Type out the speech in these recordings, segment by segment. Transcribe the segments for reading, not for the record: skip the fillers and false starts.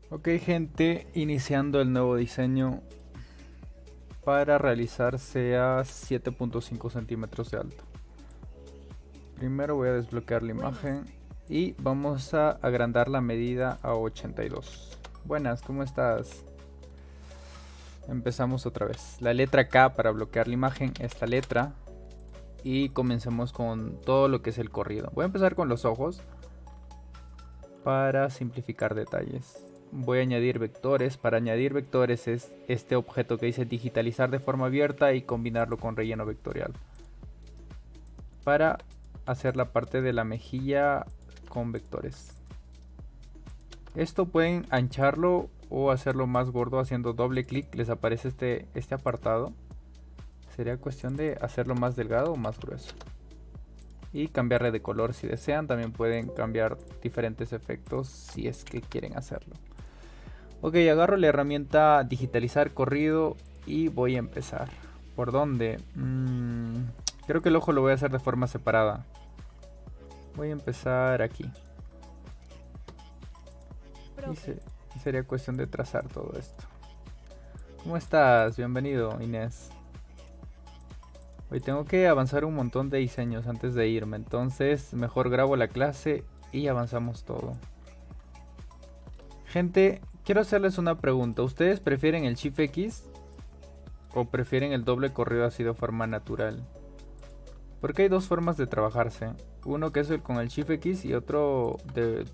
Ok, gente, iniciando el nuevo diseño para realizarse a 7.5 centímetros de alto. Primero voy a desbloquear la imagen y vamos a agrandar la medida a 82. Buenas, ¿cómo estás? Empezamos otra vez. La letra K para bloquear la imagen, esta letra. Y comencemos con todo lo que es el corrido. Voy a empezar con los ojos para simplificar detalles. Voy a añadir vectores. Para añadir vectores es este objeto que dice digitalizar de forma abierta y combinarlo con relleno vectorial. Para hacer la parte de la mejilla con vectores. Esto pueden ancharlo o hacerlo más gordo haciendo doble clic. Les aparece este apartado. Sería cuestión de hacerlo más delgado o más grueso. Y cambiarle de color si desean. También pueden cambiar diferentes efectos si es que quieren hacerlo. Ok, agarro la herramienta digitalizar corrido y voy a empezar. ¿Por dónde? Creo que el ojo lo voy a hacer de forma separada. Voy a empezar aquí. Y sería cuestión de trazar todo esto. ¿Cómo estás? Bienvenido, Inés. Hoy tengo que avanzar un montón de diseños antes de irme, entonces mejor grabo la clase y avanzamos todo. Gente, quiero hacerles una pregunta. ¿Ustedes prefieren el Shift X o prefieren el doble corrido así de forma natural? Porque hay dos formas de trabajarse. Uno que es el con el Shift X y otro de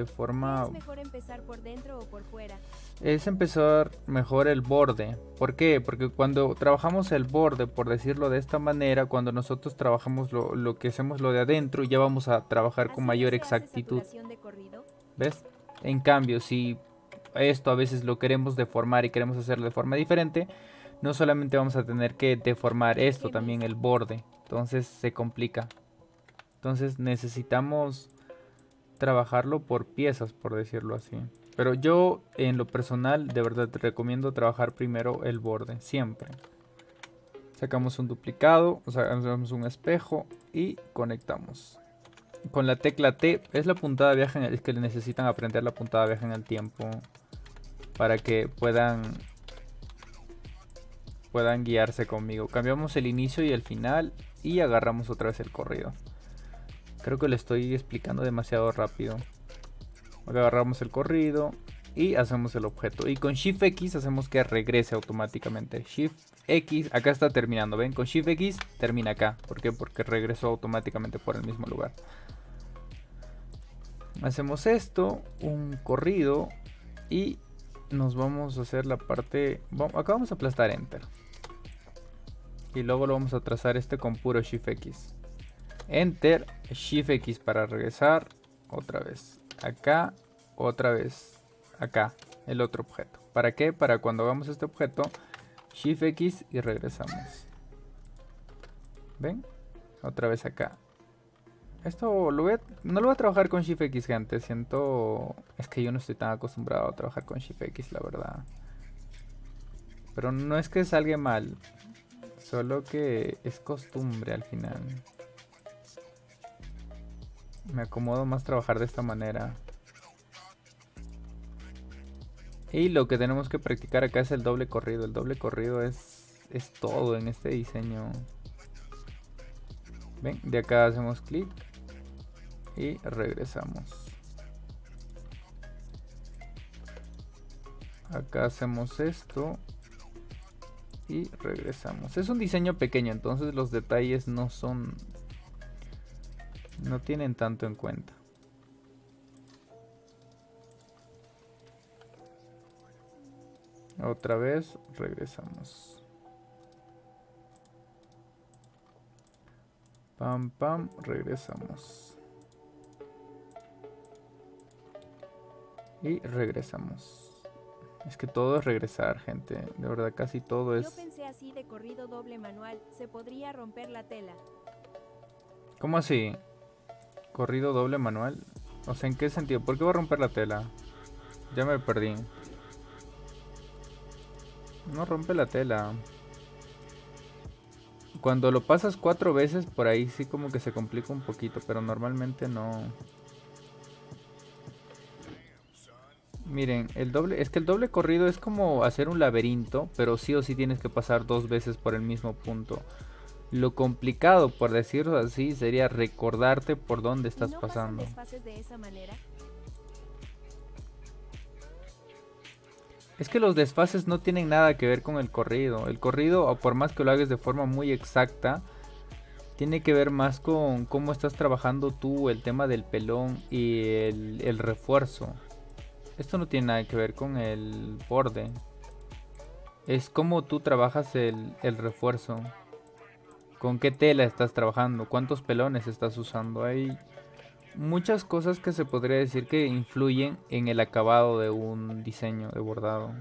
forma... ¿Es mejor empezar por dentro o por fuera? Es empezar mejor el borde. ¿Por qué? Porque cuando trabajamos el borde, por decirlo de esta manera, cuando nosotros trabajamos lo que hacemos lo de adentro, ya vamos a trabajar con ¿Así no mayor se hace exactitud. saturación de corrido? ¿Ves? En cambio, si esto a veces lo queremos deformar y queremos hacerlo de forma diferente, no solamente vamos a tener que deformar esto, también el borde. Entonces se complica. Entonces necesitamos trabajarlo por piezas, por decirlo así. Pero yo en lo personal de verdad te recomiendo trabajar primero el borde, siempre. Sacamos un duplicado, o sea, hacemos un espejo y conectamos. Con la tecla T es la puntada de viaje, es que necesitan aprender la puntada de viaje en el tiempo para que puedan guiarse conmigo. Cambiamos el inicio y el final y agarramos otra vez el corrido. Creo que le estoy explicando demasiado rápido. Agarramos el corrido y hacemos el objeto. Y con Shift X hacemos que regrese automáticamente. Shift X, acá está terminando, ¿ven? Con Shift X termina acá. ¿Por qué? Porque regresó automáticamente por el mismo lugar. Hacemos esto, un corrido y nos vamos a hacer la parte... Acá vamos a aplastar Enter. Y luego lo vamos a trazar este con puro Shift X. Enter, Shift X para regresar. Otra vez. Acá, otra vez. Acá, el otro objeto. ¿Para qué? Para cuando hagamos este objeto, Shift X y regresamos. ¿Ven? Otra vez acá. Esto no lo voy a trabajar con Shift X, gente. Siento... Es que yo no estoy tan acostumbrado a trabajar con Shift X, la verdad. Pero no es que salga mal. Solo que es costumbre al final. Me acomodo más trabajar de esta manera. Y lo que tenemos que practicar acá es el doble corrido. El doble corrido es todo en este diseño. Ven, de acá hacemos clic y regresamos. Acá hacemos esto y regresamos. Es un diseño pequeño, entonces los detalles no tienen tanto en cuenta. Otra vez regresamos. Pam pam, regresamos. Y regresamos. Es que todo es regresar, gente. De verdad, casi todo es... Yo pensé así de corrido doble manual, se podría romper la tela. ¿Cómo así? ¿Corrido doble manual? O sea, ¿en qué sentido? ¿Por qué va a romper la tela? Ya me perdí. No rompe la tela. Cuando lo pasas 4 veces, por ahí sí como que se complica un poquito, pero normalmente no. Miren, es que el doble corrido es como hacer un laberinto, pero sí o sí tienes que pasar 2 veces por el mismo punto. Lo complicado, por decirlo así, sería recordarte por dónde ¿Y estás no pasan pasando. desfases de esa manera? Es que los desfases no tienen nada que ver con el corrido. El corrido, o por más que lo hagas de forma muy exacta, tiene que ver más con cómo estás trabajando tú, el tema del pelón y el refuerzo. Esto no tiene nada que ver con el borde. Es cómo tú trabajas el refuerzo. Con qué tela estás trabajando, cuántos pelones estás usando. Hay muchas cosas que se podría decir que influyen en el acabado de un diseño de bordado.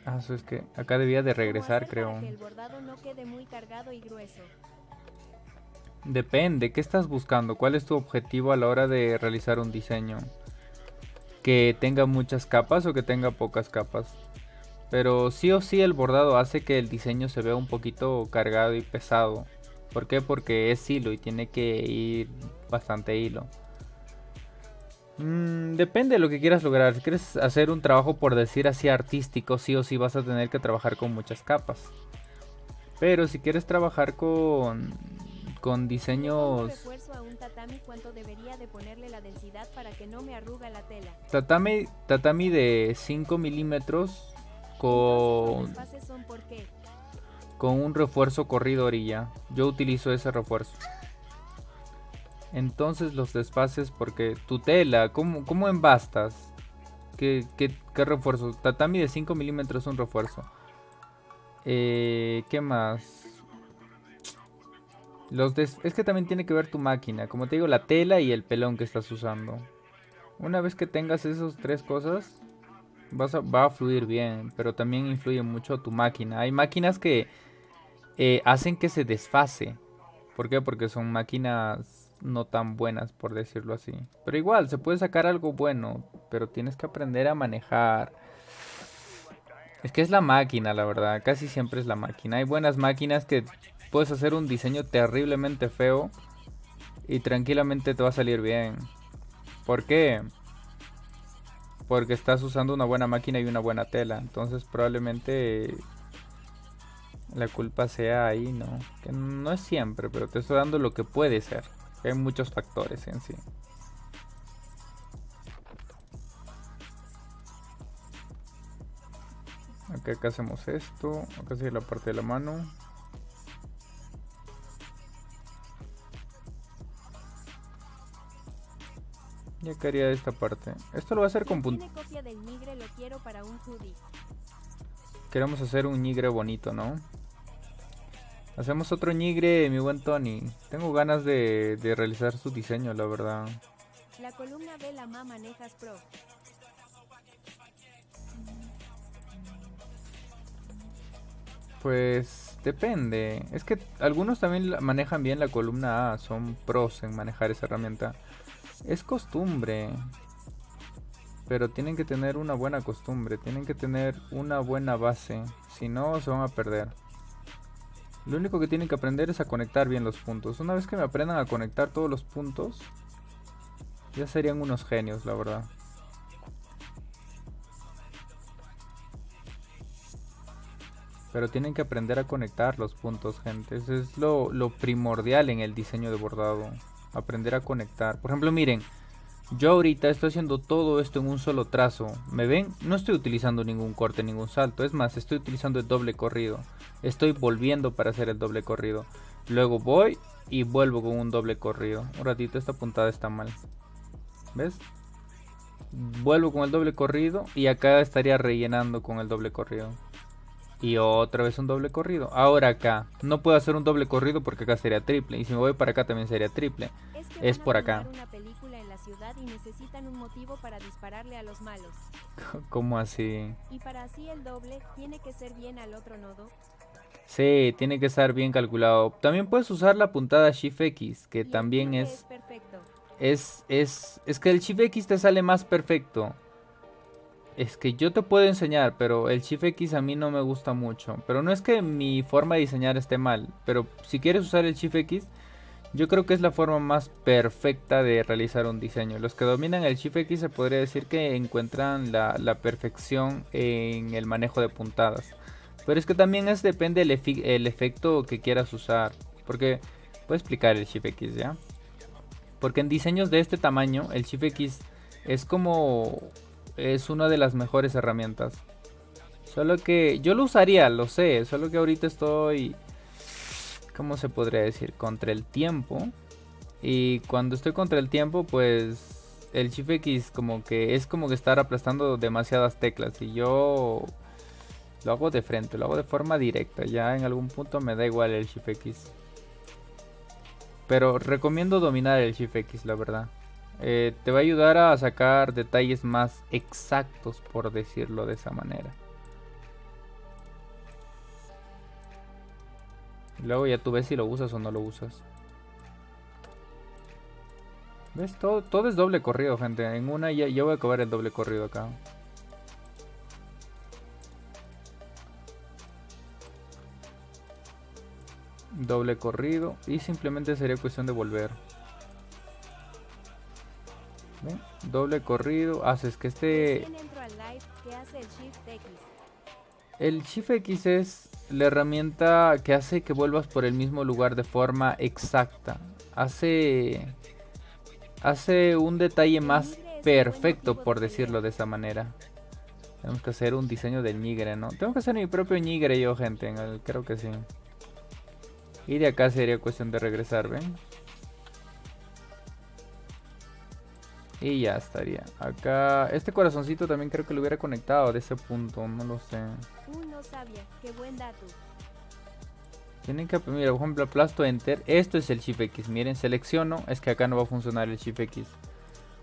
Ah, eso es que acá debía de ¿Cómo regresar, hacer para creo. que el bordado no quede muy cargado y grueso? Depende, ¿qué estás buscando? ¿Cuál es tu objetivo a la hora de realizar un diseño? ¿Que tenga muchas capas o que tenga pocas capas? Pero sí o sí el bordado hace que el diseño se vea un poquito cargado y pesado. ¿Por qué? Porque es hilo y tiene que ir bastante hilo. Depende de lo que quieras lograr. Si quieres hacer un trabajo por decir así artístico, sí o sí vas a tener que trabajar con muchas capas. Pero si quieres trabajar con Si le pongo diseños refuerzo a un tatami, ¿cuánto debería de ponerle la densidad para que no me arruga la tela? tatami de 5 milímetros Entonces los con, desfases son por qué. con un refuerzo corrido orilla. Yo utilizo ese refuerzo. Entonces los desfases porque tu tela, ¿cómo embastas? ¿Qué refuerzo? Tatami de 5 milímetros es un refuerzo. ¿Qué más? Es que también tiene que ver tu máquina. Como te digo, la tela y el pelón que estás usando. Una vez que tengas esas tres cosas, va a fluir bien. Pero también influye mucho tu máquina. Hay máquinas que hacen que se desfase. ¿Por qué? Porque son máquinas no tan buenas, por decirlo así. Pero igual, se puede sacar algo bueno. Pero tienes que aprender a manejar. Es que es la máquina, la verdad. Casi siempre es la máquina. Hay buenas máquinas que puedes hacer un diseño terriblemente feo y tranquilamente te va a salir bien. ¿Por qué? Porque estás usando una buena máquina y una buena tela. Entonces probablemente la culpa sea ahí, ¿no? Que no es siempre, pero te estoy dando lo que puede ser. Hay muchos factores en sí. Acá hacemos esto. Acá sigue la parte de la mano. Y acá haría esta parte. Esto lo va a hacer Si con tiene copia del nigre, lo quiero para un hoodie. Queremos hacer un nigre bonito, ¿no? Hacemos otro nigre, mi buen Tony. Tengo ganas de realizar su diseño, la verdad. La columna B la ma manejas pro. Pues depende. Es que algunos también manejan bien la columna A. Son pros en manejar esa herramienta. Es costumbre. Pero tienen que tener una buena costumbre. Tienen que tener una buena base. Si no, se van a perder. Lo único que tienen que aprender es a conectar bien los puntos. Una vez que me aprendan a conectar todos los puntos, ya serían unos genios, la verdad. Pero tienen que aprender a conectar los puntos, gente. Eso es lo primordial en el diseño de bordado. Aprender a conectar. Por ejemplo, miren. Yo ahorita estoy haciendo todo esto en un solo trazo. ¿Me ven? No estoy utilizando ningún corte, ningún salto. Es más, estoy utilizando el doble corrido. Estoy volviendo para hacer el doble corrido. Luego voy y vuelvo con un doble corrido. Un ratito, esta puntada está mal. ¿Ves? Vuelvo con el doble corrido y acá estaría rellenando con el doble corrido. Y otra vez un doble corrido. Ahora acá. No puedo hacer un doble corrido porque acá sería triple. Y si me voy para acá también sería triple. Es que Es van a por filmar acá. una película en la ciudad y necesitan un motivo para dispararle a los malos. ¿Cómo así? Y para así el doble, tiene que ser bien al otro nodo. Sí, tiene que estar bien calculado. También puedes usar la puntada Shift X, que Y el también quiebre es, es perfecto. es que el Shift X te sale más perfecto. Es que yo te puedo enseñar, pero el Shift X a mí no me gusta mucho. Pero no es que mi forma de diseñar esté mal. Pero si quieres usar el Shift X, Yo creo que es la forma más perfecta de realizar un diseño. Los que dominan el Shift X se podría decir que encuentran la perfección en el manejo de puntadas. Pero es que también depende el efecto que quieras usar. Porque voy a explicar el Shift X, ¿ya? Porque en diseños de este tamaño, el Shift X es como... es una de las mejores herramientas. Solo que yo lo usaría, lo sé. Solo que ahorita estoy... ¿cómo se podría decir? Contra el tiempo. Y cuando estoy contra el tiempo, pues el Shift X como que es como que estar aplastando demasiadas teclas. Y yo lo hago de frente, lo hago de forma directa. Ya en algún punto me da igual el Shift X. Pero recomiendo dominar el Shift X, la verdad. Te va a ayudar a sacar detalles más exactos, por decirlo de esa manera. Luego ya tú ves si lo usas o no lo usas. ¿Ves? Todo es doble corrido, gente. En una ya voy a acabar el doble corrido acá. Doble corrido. Y simplemente sería cuestión de volver. ¿Ven? Doble corrido. Haces que este... Recién entro al live, ¿qué hace el Shift X? El Shift X es la herramienta que hace que vuelvas por el mismo lugar de forma exacta. Hace un detalle más perfecto, por decirlo de esa manera. Tenemos que hacer un diseño del nigre, ¿no? Tengo que hacer mi propio nigre yo, gente. Creo que sí. Y de acá sería cuestión de regresar, ¿ven? Y ya estaría. Acá, este corazoncito también creo que lo hubiera conectado de ese punto, no lo sé. No sabía, qué buen dato. Tienen que, mira, por ejemplo, aplasto Enter. Esto es el Shift X. Miren, selecciono. Es que acá no va a funcionar el Shift X.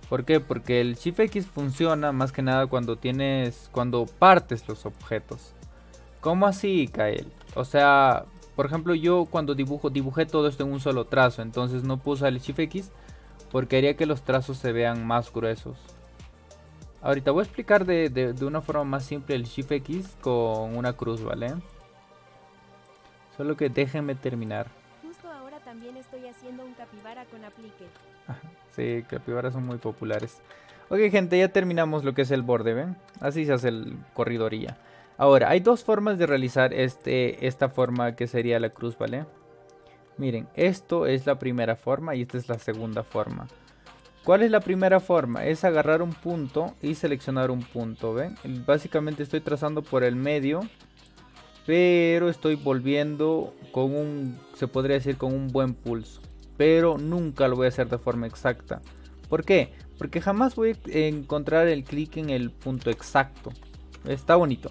¿Por qué? Porque el Shift X funciona más que nada cuando partes los objetos. ¿Cómo así, Kael? O sea, por ejemplo, yo cuando dibujé todo esto en un solo trazo. Entonces no puse el Shift X porque haría que los trazos se vean más gruesos. Ahorita voy a explicar de una forma más simple el Shift X con una cruz, ¿vale? Solo que déjenme terminar. Justo ahora también estoy haciendo un capibara con aplique. Sí, capibaras son muy populares. Ok, gente, ya terminamos lo que es el borde, ¿ven? Así se hace el corridorilla. Ahora, hay dos formas de realizar esta forma que sería la cruz, ¿vale? Miren, esto es la primera forma y esta es la segunda forma. ¿Cuál es la primera forma? Es agarrar un punto y seleccionar un punto, ¿ven? Básicamente estoy trazando por el medio, pero estoy volviendo con se podría decir con un buen pulso. Pero nunca lo voy a hacer de forma exacta. ¿Por qué? Porque jamás voy a encontrar el clic en el punto exacto. Está bonito.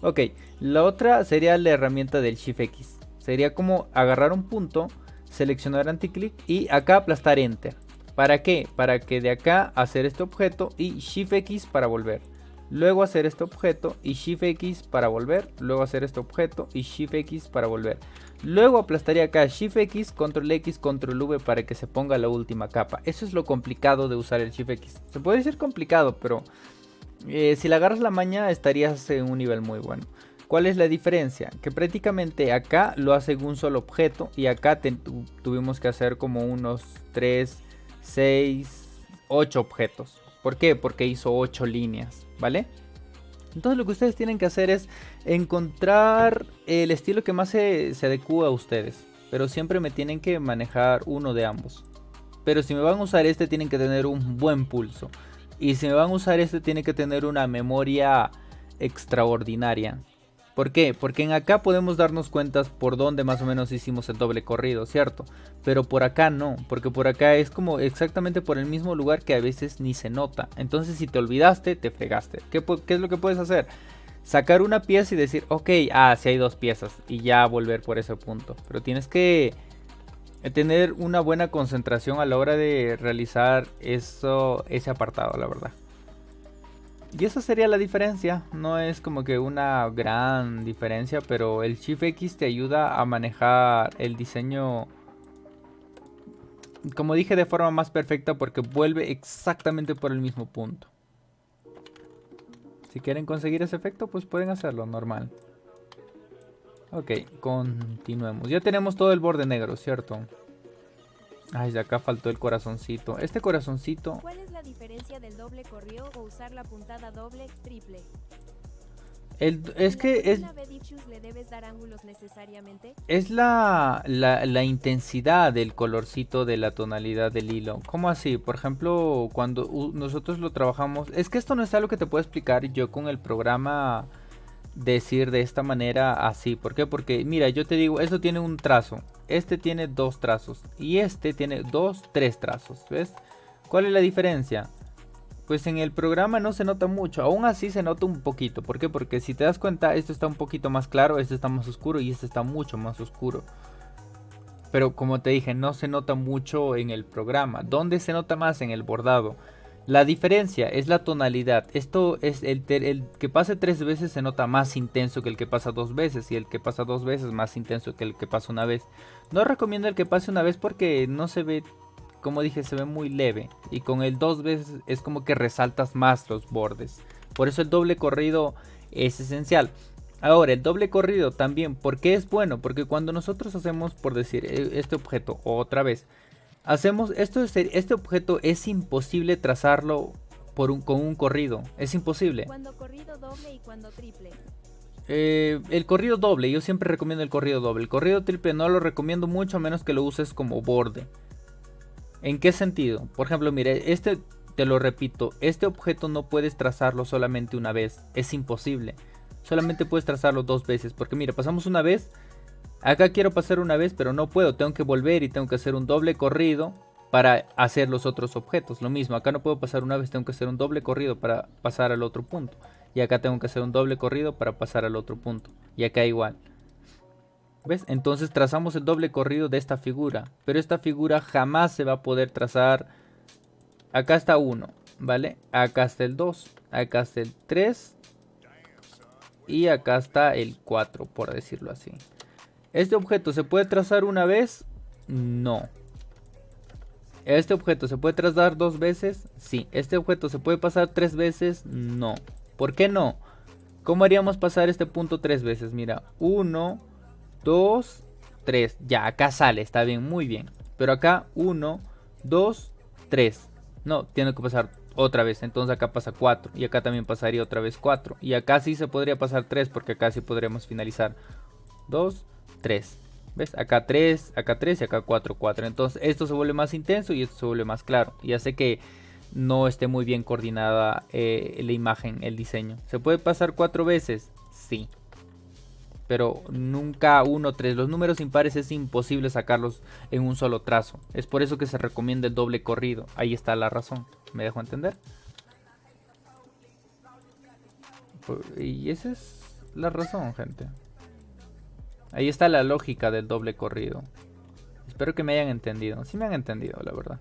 Ok, la otra sería la herramienta del Shift X. Sería como agarrar un punto, seleccionar anticlic y acá aplastar Enter. ¿Para qué? Para que de acá hacer este objeto y Shift X para volver. Luego hacer este objeto y Shift X para volver. Luego hacer este objeto y Shift X para volver. Luego aplastaría acá Shift X, Control X, Control V para que se ponga la última capa. Eso es lo complicado de usar el Shift X. Se puede decir complicado, pero si le agarras la maña estarías en un nivel muy bueno. ¿Cuál es la diferencia? Que prácticamente acá lo hace en un solo objeto y acá tuvimos que hacer como unos 3, 6, 8 objetos. ¿Por qué? Porque hizo 8 líneas, ¿vale? Entonces lo que ustedes tienen que hacer es encontrar el estilo que más se adecua a ustedes. Pero siempre me tienen que manejar uno de ambos. Pero si me van a usar este tienen que tener un buen pulso. Y si me van a usar este tiene que tener una memoria extraordinaria. ¿Por qué? Porque en acá podemos darnos cuenta por dónde más o menos hicimos el doble corrido, ¿cierto? Pero por acá no, porque por acá es como exactamente por el mismo lugar que a veces ni se nota. Entonces si te olvidaste, te fregaste. ¿Qué es lo que puedes hacer? Sacar una pieza y decir, ok, sí hay dos piezas y ya volver por ese punto. Pero tienes que tener una buena concentración a la hora de realizar ese apartado, la verdad. Y esa sería la diferencia, no es como que una gran diferencia, pero el Shift X te ayuda a manejar el diseño, como dije, de forma más perfecta porque vuelve exactamente por el mismo punto. Si quieren conseguir ese efecto, pues pueden hacerlo, normal. Ok, continuemos. Ya tenemos todo el borde negro, ¿cierto? Ay, de acá faltó el corazoncito. Este corazoncito ¿Cuál es la diferencia del doble corrido o usar la puntada doble, triple? es ¿En la que columna B diffuse le debes dar ángulos necesariamente? es la intensidad del colorcito de la tonalidad del hilo. ¿Cómo así? Por ejemplo, cuando nosotros lo trabajamos, es que esto no es algo que te puedo explicar yo con el programa, decir de esta manera así. ¿Por qué? Porque mira, yo te digo, esto tiene un trazo, este tiene dos trazos y este tiene tres trazos. ¿Ves? ¿Cuál es la diferencia? Pues en el programa no se nota mucho, aún así se nota un poquito. ¿Por qué? Porque si te das cuenta, esto está un poquito más claro, este está más oscuro y este está mucho más oscuro. Pero como te dije, no se nota mucho en el programa. ¿Dónde se nota más? En el bordado. La diferencia es la tonalidad. Esto es el que pase 3 veces se nota más intenso que el que pasa 2 veces. Y el que pasa 2 veces más intenso que el que pasa una vez. No recomiendo el que pase una vez porque no se ve, como dije, se ve muy leve. Y con el 2 veces es como que resaltas más los bordes. Por eso el doble corrido es esencial. Ahora, el doble corrido también, ¿por qué es bueno? Porque cuando nosotros hacemos, por decir, este objeto otra vez, hacemos esto, este objeto es imposible trazarlo con un corrido, es imposible. Cuando corrido doble y cuando triple. El corrido doble, yo siempre recomiendo el corrido doble. El corrido triple no lo recomiendo mucho a menos que lo uses como borde. ¿En qué sentido? Por ejemplo, mire, te lo repito, este objeto no puedes trazarlo solamente una vez, es imposible. Solamente puedes trazarlo 2 veces, porque mira, pasamos una vez, acá quiero pasar una vez, pero no puedo, tengo que volver y tengo que hacer un doble corrido para hacer los otros objetos. Lo mismo, acá no puedo pasar una vez, tengo que hacer un doble corrido para pasar al otro punto. Y acá tengo que hacer un doble corrido para pasar al otro punto. Y acá igual. ¿Ves? Entonces trazamos el doble corrido de esta figura, pero esta figura jamás se va a poder trazar. Acá está 1, ¿vale? Acá está el 2, acá está el 3 y acá está el 4, por decirlo así. ¿Este objeto se puede trazar una vez? No. ¿Este objeto se puede trazar 2 veces? Sí. ¿Este objeto se puede pasar 3 veces? No. ¿Por qué no? ¿Cómo haríamos pasar este punto 3 veces? Mira, 1, 2, 3. Ya, acá sale, está bien, muy bien. Pero acá 1, 2, 3. No, tiene que pasar otra vez. Entonces acá pasa 4. Y acá también pasaría otra vez 4. Y acá sí se podría pasar 3 porque acá sí podríamos finalizar. 2, 3. ¿Ves? Acá 3 y acá 4, 4. Entonces esto se vuelve más intenso y esto se vuelve más claro. Y hace que no esté muy bien coordinada la imagen, el diseño. ¿Se puede pasar 4 veces? Sí. Pero nunca 1, 3. Los números impares es imposible sacarlos en un solo trazo. Es por eso que se recomienda el doble corrido. Ahí está la razón. ¿Me dejo entender? Y esa es la razón, gente. Ahí está la lógica del doble corrido. Espero que me hayan entendido. Sí me han entendido, la verdad.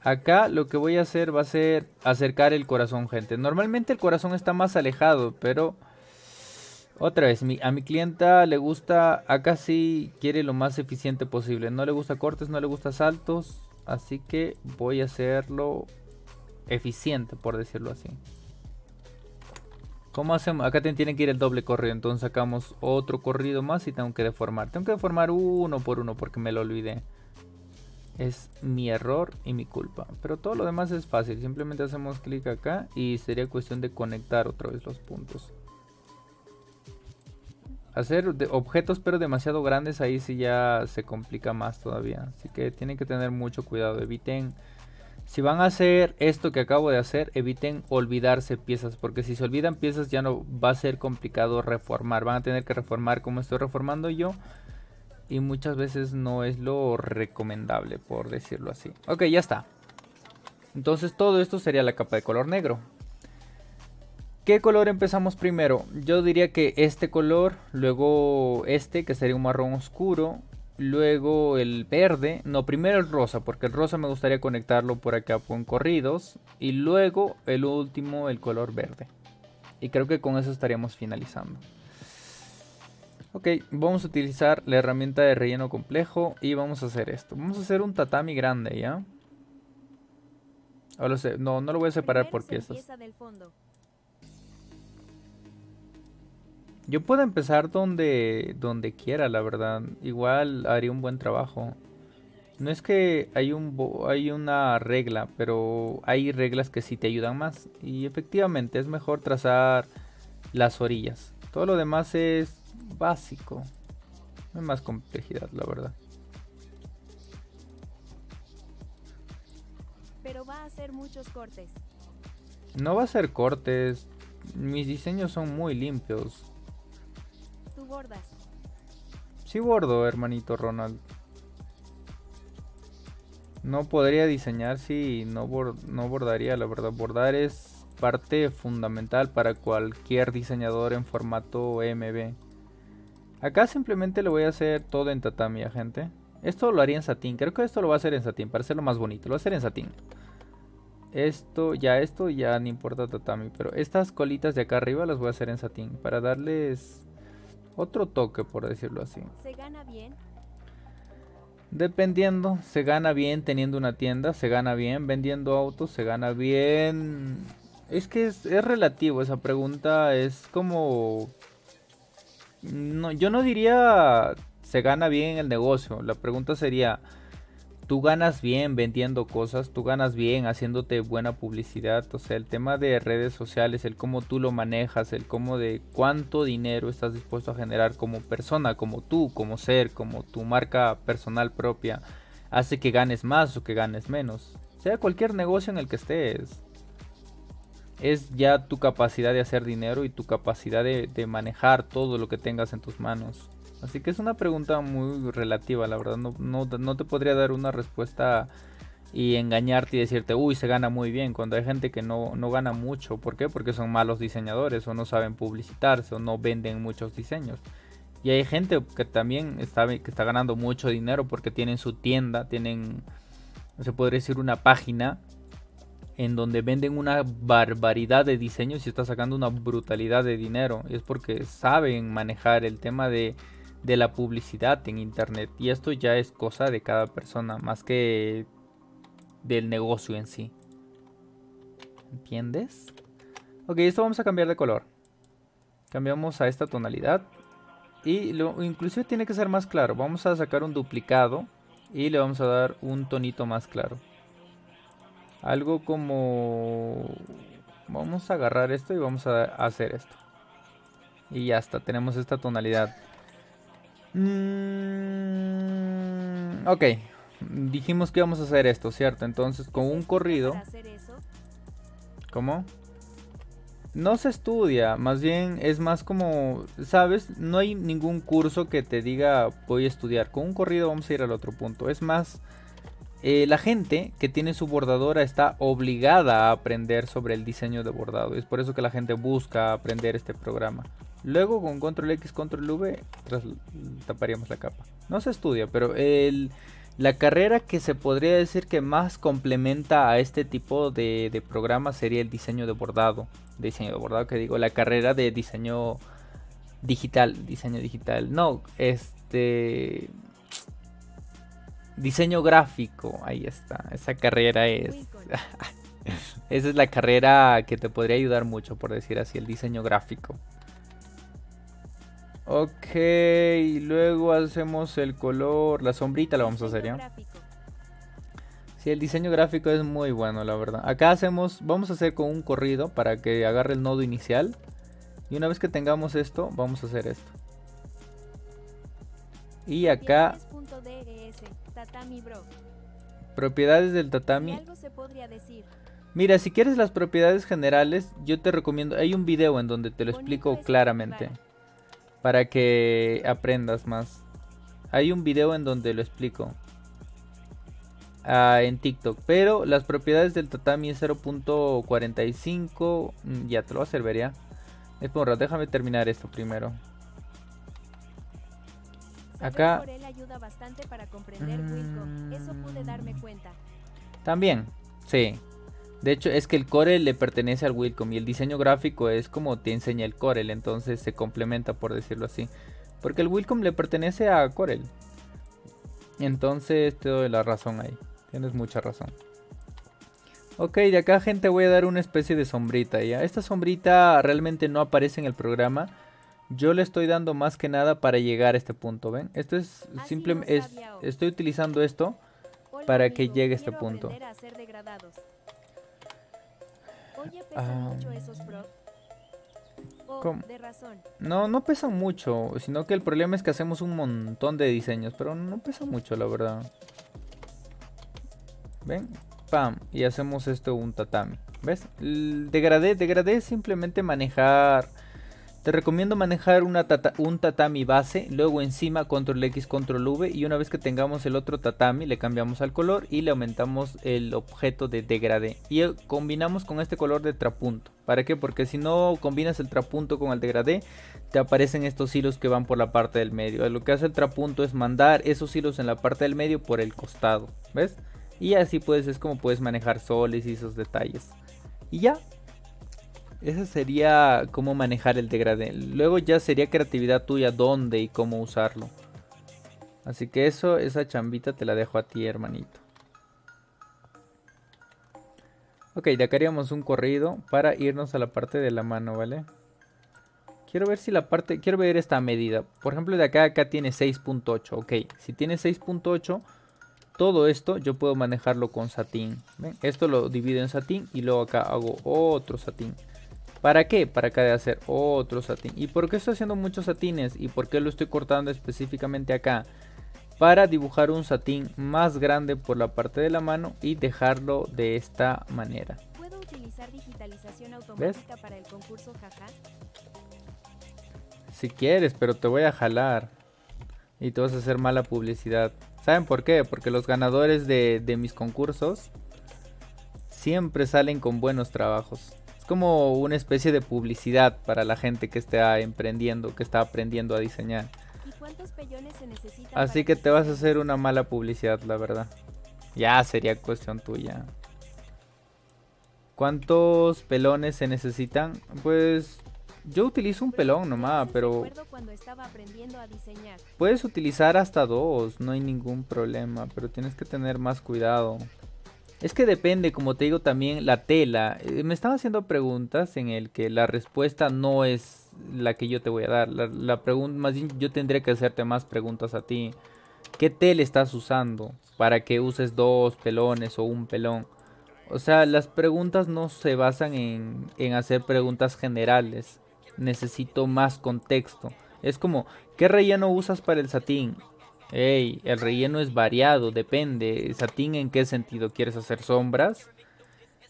Acá lo que voy a hacer va a ser acercar el corazón, gente. Normalmente el corazón está más alejado, pero otra vez, a mi clienta le gusta, acá sí quiere lo más eficiente posible. No le gusta cortes, no le gusta saltos, así que voy a hacerlo eficiente, por decirlo así. ¿Cómo hacemos? Acá tiene que ir el doble corrido, entonces sacamos otro corrido más y tengo que deformar. Tengo que deformar uno por uno porque me lo olvidé. Es mi error y mi culpa. Pero todo lo demás es fácil. Simplemente hacemos clic acá y sería cuestión de conectar otra vez los puntos. Hacer objetos pero demasiado grandes, ahí sí ya se complica más todavía. Así que tienen que tener mucho cuidado. Eviten, si van a hacer esto que acabo de hacer, eviten olvidarse piezas. Porque si se olvidan piezas ya no va a ser complicado reformar. Van a tener que reformar como estoy reformando yo. Y muchas veces no es lo recomendable, por decirlo así. Ok, ya está. Entonces todo esto sería la capa de color negro. ¿Qué color empezamos primero? Yo diría que este color, luego este que sería un marrón oscuro, luego el verde, no, primero el rosa, porque el rosa me gustaría conectarlo por acá con corridos, y luego el último, el color verde. Y creo que con eso estaríamos finalizando. Ok, vamos a utilizar la herramienta de relleno complejo y vamos a hacer esto. Vamos a hacer un tatami grande, ¿ya? No, no lo voy a separar por piezas. Yo puedo empezar donde quiera, la verdad. Igual haría un buen trabajo. No es que hay una regla, pero hay reglas que sí te ayudan más. Y efectivamente es mejor trazar las orillas. Todo lo demás es básico. No hay más complejidad, la verdad. Pero va a hacer muchos cortes. No va a ser cortes. Mis diseños son muy limpios. Tú bordas. Sí bordo, hermanito Ronald. No podría diseñar si no bordaría, la verdad. Bordar es parte fundamental para cualquier diseñador en formato MB. Acá simplemente le voy a hacer todo en tatami, gente. Esto lo haría en satín. Creo que esto lo voy a hacer en satín para hacerlo más bonito. Lo voy a hacer en satín. Esto ya no importa tatami. Pero estas colitas de acá arriba las voy a hacer en satín para darles otro toque, por decirlo así. ¿Se gana bien? Dependiendo, se gana bien teniendo una tienda, se gana bien vendiendo autos, se gana bien. Es que es relativo esa pregunta, es como... No, yo no diría se gana bien el negocio, la pregunta sería, tú ganas bien vendiendo cosas, tú ganas bien haciéndote buena publicidad, o sea, el tema de redes sociales, el cómo tú lo manejas, el cómo de cuánto dinero estás dispuesto a generar como persona, como tú, como ser, como tu marca personal propia, hace que ganes más o que ganes menos. Sea cualquier negocio en el que estés, es ya tu capacidad de hacer dinero y tu capacidad de manejar todo lo que tengas en tus manos. Así que es una pregunta muy relativa, la verdad. No te podría dar una respuesta y engañarte y decirte, uy, se gana muy bien, cuando hay gente que no gana mucho. ¿Por qué? Porque son malos diseñadores o no saben publicitarse o no venden muchos diseños. Y hay gente que también que está ganando mucho dinero porque tienen su tienda, tienen, se podría decir, una página en donde venden una barbaridad de diseños y está sacando una brutalidad de dinero. Y es porque saben manejar el tema de la publicidad en internet. Y esto ya es cosa de cada persona, más que del negocio en sí. ¿Entiendes? Ok, esto vamos a cambiar de color. Cambiamos a esta tonalidad. Y inclusive tiene que ser más claro. Vamos a sacar un duplicado y le vamos a dar un tonito más claro. Algo como... Vamos a agarrar esto y vamos a hacer esto. Y ya está, tenemos esta tonalidad. Ok, dijimos que íbamos a hacer esto, ¿cierto? Entonces con un corrido... ¿Para hacer eso? ¿Cómo? No se estudia, más bien es más como, ¿sabes? No hay ningún curso que te diga voy a estudiar. Con un corrido vamos a ir al otro punto. Es más... la gente que tiene su bordadora está obligada a aprender sobre el diseño de bordado. Es por eso que la gente busca aprender este programa. Luego con control X, control V, taparíamos la capa. No se estudia, pero la carrera que se podría decir que más complementa a este tipo de programa sería el diseño de bordado. Diseño de bordado que digo, la carrera de diseño digital. Diseño digital. No, diseño gráfico, ahí está. Esa carrera es... Esa es la carrera que te podría ayudar mucho, por decir así, el diseño gráfico. Ok, luego hacemos el color, la sombrita la vamos a hacer, ¿ya? Sí, el diseño gráfico es muy bueno, la verdad. Acá vamos a hacer con un corrido para que agarre el nodo inicial. Y una vez que tengamos esto, vamos a hacer esto. Y acá... Tatami Bro. Propiedades del tatami. Algo se podría decir. Mira, si quieres las propiedades generales, yo te recomiendo, hay un video en donde te lo explico claramente, para que aprendas más. Hay un video en donde lo explico en TikTok, pero las propiedades del tatami es 0.45. Ya te lo voy a hacer ver ya. Déjame terminar esto primero. Acá ayuda bastante para comprender Wilco. Eso pude darme cuenta. También, sí. De hecho, es que el Corel le pertenece al Wilcom y el diseño gráfico es como te enseña el Corel, entonces se complementa, por decirlo así. Porque el Wilcom le pertenece a Corel. Entonces te doy la razón ahí. Tienes mucha razón. Ok, de acá, gente, voy a dar una especie de sombrita, ¿ya? Esta sombrita realmente no aparece en el programa. Yo le estoy dando más que nada para llegar a este punto, ¿ven? Esto es simplemente... Estoy utilizando esto para que amigo, llegue a este quiero punto. aprender a hacer degradados. Oye, ¿pesan mucho esos prop? Oh, ¿Cómo? de razón. No, no pesan mucho, sino que el problema es que hacemos un montón de diseños, pero no pesa mucho, la verdad. ¿Ven? Pam, y hacemos esto un tatami. ¿Ves? El degradé es simplemente manejar. Te recomiendo manejar un tatami base, luego encima control X, control V, y una vez que tengamos el otro tatami le cambiamos al color y le aumentamos el objeto de degradé. Y combinamos con este color de trapunto. ¿Para qué? Porque si no combinas el trapunto con el degradé, te aparecen estos hilos que van por la parte del medio. Lo que hace el trapunto es mandar esos hilos en la parte del medio por el costado. ¿Ves? Y así pues es como puedes manejar soles y esos detalles. Y ya. Ese sería cómo manejar el degradé. Luego ya sería creatividad tuya dónde y cómo usarlo. Así que esa chambita te la dejo a ti, hermanito. Ok, de acá haríamos un corrido para irnos a la parte de la mano, ¿vale? Quiero ver si quiero ver esta medida. Por ejemplo, de acá tiene 6.8. Ok, si tiene 6.8, todo esto yo puedo manejarlo con satín. ¿Ven? Esto lo divido en satín y luego acá hago otro satín. ¿Para qué? Para acá de hacer otro satín. ¿Y por qué estoy haciendo muchos satines? ¿Y por qué lo estoy cortando específicamente acá? Para dibujar un satín más grande por la parte de la mano y dejarlo de esta manera. ¿Puedo utilizar digitalización automática para el concurso, jaja? Si quieres, pero te voy a jalar. Y te vas a hacer mala publicidad. ¿Saben por qué? Porque los ganadores de mis concursos siempre salen con buenos trabajos. Como una especie de publicidad para la gente que está emprendiendo, que está aprendiendo a diseñar. ¿Y cuántos pellones se necesitan? Así que te vas a hacer una mala publicidad, la verdad. Ya sería cuestión tuya. ¿Cuántos pelones se necesitan? Pues yo utilizo un pelón nomás, pero cuando estaba aprendiendo a diseñar. Puedes utilizar hasta 2, no hay ningún problema, pero tienes que tener más cuidado. Es que depende, como te digo, también la tela. Me están haciendo preguntas en el que la respuesta no es la que yo te voy a dar. La pregunta, más bien yo tendré que hacerte más preguntas a ti. ¿Qué tela estás usando para que uses 2 pelones o un pelón? O sea, las preguntas no se basan en hacer preguntas generales. Necesito más contexto. Es como, ¿qué relleno usas para el satín? Ey, el relleno es variado, depende. ¿Satín en qué sentido? ¿Quieres hacer sombras?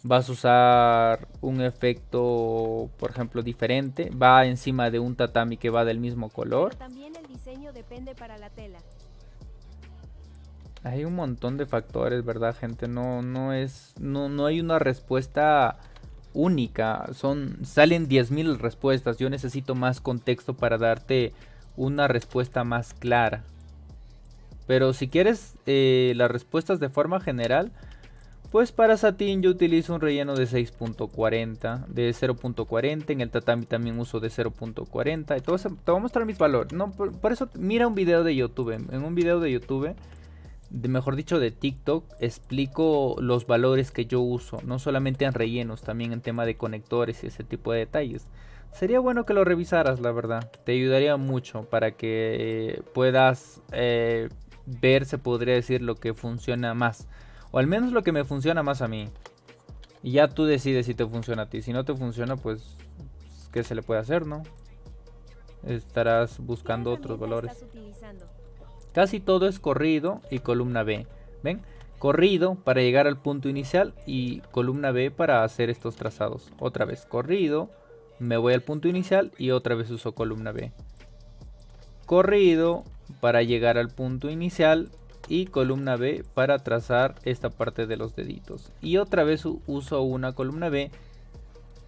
¿Vas a usar un efecto, por ejemplo, diferente? ¿Va encima de un tatami que va del mismo color? También el diseño depende para la tela. Hay un montón de factores, ¿verdad, gente? No hay una respuesta única. Salen 10.000 respuestas. Yo necesito más contexto para darte una respuesta más clara. Pero si quieres las respuestas de forma general, pues para satín yo utilizo un relleno de 6.40, de 0.40, en el tatami también uso de 0.40. Entonces te voy a mostrar mis valores. No, por eso mira un video de YouTube. En un video de YouTube, mejor dicho de TikTok, explico los valores que yo uso. No solamente en rellenos, también en tema de conectores y ese tipo de detalles. Sería bueno que lo revisaras, la verdad. Te ayudaría mucho para que puedas ver, se podría decir, lo que funciona más. O al menos lo que me funciona más a mí. Y ya tú decides si te funciona a ti. Si no te funciona, pues, ¿qué se le puede hacer, no? Estarás buscando otros valores. Casi todo es corrido y columna B. ¿Ven? Corrido para llegar al punto inicial y columna B para hacer estos trazados. Otra vez corrido, me voy al punto inicial y otra vez uso columna B. Corrido para llegar al punto inicial y columna B para trazar esta parte de los deditos. Y otra vez uso una columna B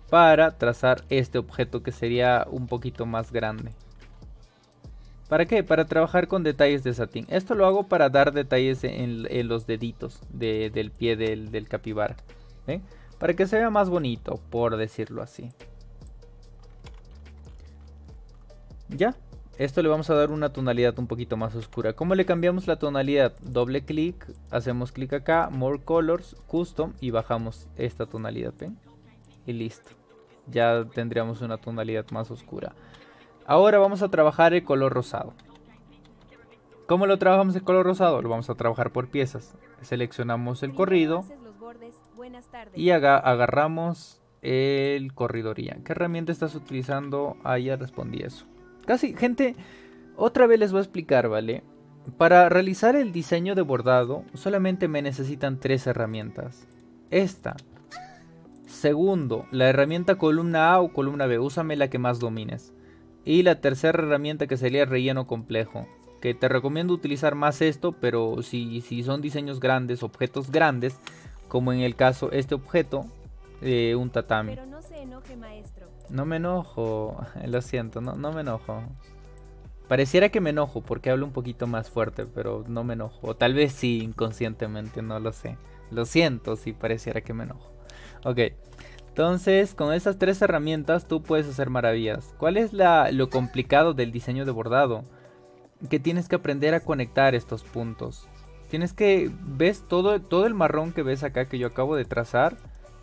para trazar este objeto que sería un poquito más grande. ¿Para qué? Para trabajar con detalles de satín. Esto lo hago para dar detalles en los deditos del pie del capibara. ¿Ven? Para que se vea más bonito, por decirlo así. Ya. Esto le vamos a dar una tonalidad un poquito más oscura. ¿Cómo le cambiamos la tonalidad? Doble clic, hacemos clic acá, More Colors, Custom y bajamos esta tonalidad. ¿Ven? Y listo. Ya tendríamos una tonalidad más oscura. Ahora vamos a trabajar el color rosado. ¿Cómo lo trabajamos el color rosado? Lo vamos a trabajar por piezas. Seleccionamos el Primero corrido haces los bordes. Buenas tardes. y agarramos el corridoría. ¿Qué herramienta estás utilizando? Ah, ya respondí eso. Casi, gente, otra vez les voy a explicar, ¿vale? Para realizar el diseño de bordado solamente me necesitan 3 herramientas. Esta. Segundo, la herramienta columna A o columna B. Úsame la que más domines. Y la tercera herramienta, que sería relleno complejo, que te recomiendo utilizar más esto, pero si son diseños grandes, objetos grandes, como en el caso este objeto, un tatami. Pero no se enoje, maestro. No me enojo, lo siento, no me enojo. Pareciera que me enojo porque hablo un poquito más fuerte, pero no me enojo. O tal vez sí, inconscientemente, no lo sé. Lo siento si pareciera que me enojo. Ok, entonces con estas 3 herramientas tú puedes hacer maravillas. ¿Cuál es lo complicado del diseño de bordado? Que tienes que aprender a conectar estos puntos. Tienes que, ves, todo el marrón que ves acá que yo acabo de trazar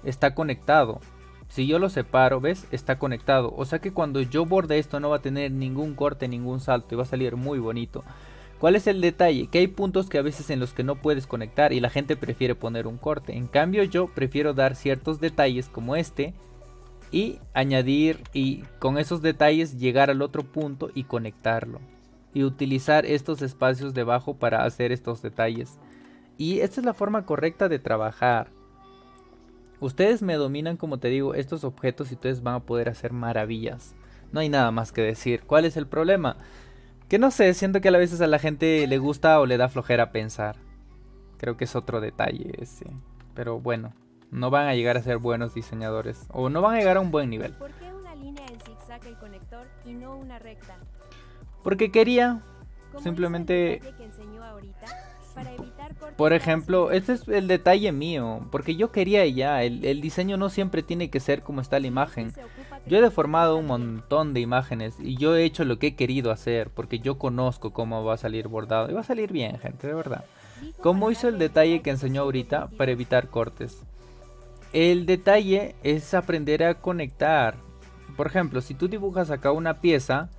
está conectado. Si yo lo separo, ¿ves? Está conectado. O sea que cuando yo borde esto no va a tener ningún corte, ningún salto y va a salir muy bonito. ¿Cuál es el detalle? Que hay puntos que a veces en los que no puedes conectar y la gente prefiere poner un corte. En cambio yo prefiero dar ciertos detalles como este y añadir, y con esos detalles llegar al otro punto y conectarlo. Y utilizar estos espacios debajo para hacer estos detalles. Y esta es la forma correcta de trabajar. Ustedes me dominan, como te digo, estos objetos y ustedes van a poder hacer maravillas. No hay nada más que decir. ¿Cuál es el problema? Que no sé, siento que a veces a la gente le gusta o le da flojera pensar. Creo que es otro detalle ese. Pero bueno, no van a llegar a ser buenos diseñadores. O no van a llegar a un buen nivel. ¿Por qué una línea en zigzag el conector y no una recta? Porque quería Como simplemente... hizo el detalle que enseñó ahorita, para evitar cortes Por cada ejemplo, 5 este es el detalle mío, porque yo quería ya, el diseño no siempre tiene que ser como está la imagen. se ocupa Yo he crear deformado un también. montón de imágenes y yo he hecho lo que he querido hacer, porque yo conozco cómo va a salir bordado. Y va a salir bien, gente, de verdad. Dijo ¿Cómo para hizo el darle detalle que detalles enseñó ahorita para 722. evitar cortes? El detalle es aprender a conectar. Por ejemplo, si tú dibujas acá una pieza,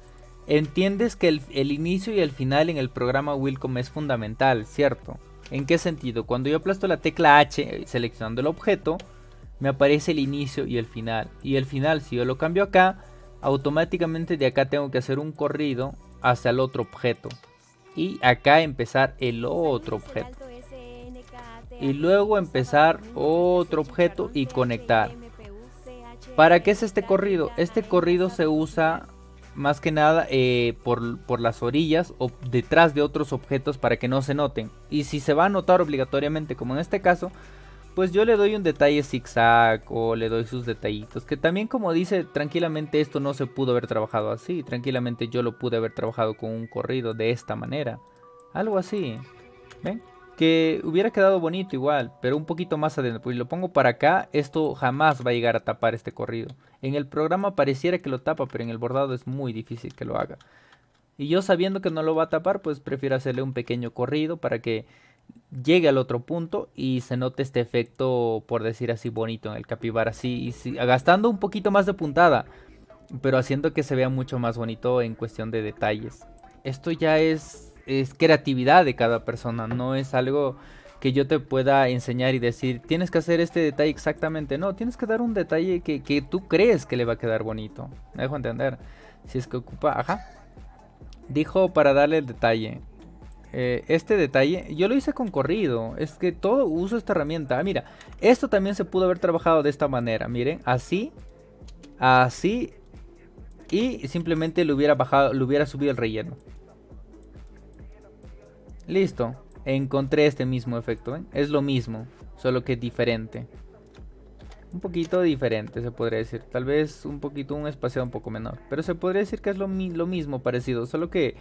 entiendes que el inicio y el final en el programa Wacom es fundamental, ¿cierto? ¿En qué sentido? Cuando yo aplasto la tecla H seleccionando el objeto, me aparece el inicio y el final. Y el final, si yo lo cambio acá, automáticamente de acá tengo que hacer un corrido hacia el otro objeto. Y acá empezar el otro Saludos, el objeto. alto SNKAT, Y luego sábado empezar domingo, otro TCC, objeto y Chicharrón, conectar. CHMPU, CHR, ¿Para qué es este Dale, corrido? ya, Este Aina, corrido se sábado, usa más que nada por las orillas o detrás de otros objetos para que no se noten. Y si se va a notar obligatoriamente, como en este caso, pues yo le doy un detalle zigzag o le doy sus detallitos. Que también, como dice, tranquilamente esto no se pudo haber trabajado así. Tranquilamente yo lo pude haber trabajado con un corrido de esta manera. Algo así. ¿Ven? Que hubiera quedado bonito igual, pero un poquito más adentro. Pues lo pongo para acá, esto jamás va a llegar a tapar este corrido. En el programa pareciera que lo tapa, pero en el bordado es muy difícil que lo haga. Y yo sabiendo que no lo va a tapar, pues prefiero hacerle un pequeño corrido para que llegue al otro punto y se note este efecto, por decir así, bonito en el capibara. Así, gastando un poquito más de puntada, pero haciendo que se vea mucho más bonito en cuestión de detalles. Esto ya es creatividad de cada persona, no es algo que yo te pueda enseñar y decir, tienes que hacer este detalle exactamente. No, tienes que dar un detalle que tú crees que le va a quedar bonito. Me dejo entender. Si es que ocupa, ajá. Dijo para darle el detalle. Este detalle, yo lo hice con corrido. Es que todo uso esta herramienta. Ah, mira, esto también se pudo haber trabajado de esta manera. Miren, así, así. Y simplemente le hubiera bajado, le hubiera subido el relleno. Listo, encontré este mismo efecto, ¿ven? Es lo mismo, solo que diferente. Un poquito diferente se podría decir, tal vez un poquito, un espacio un poco menor. Pero se podría decir que es lo mismo, parecido, solo que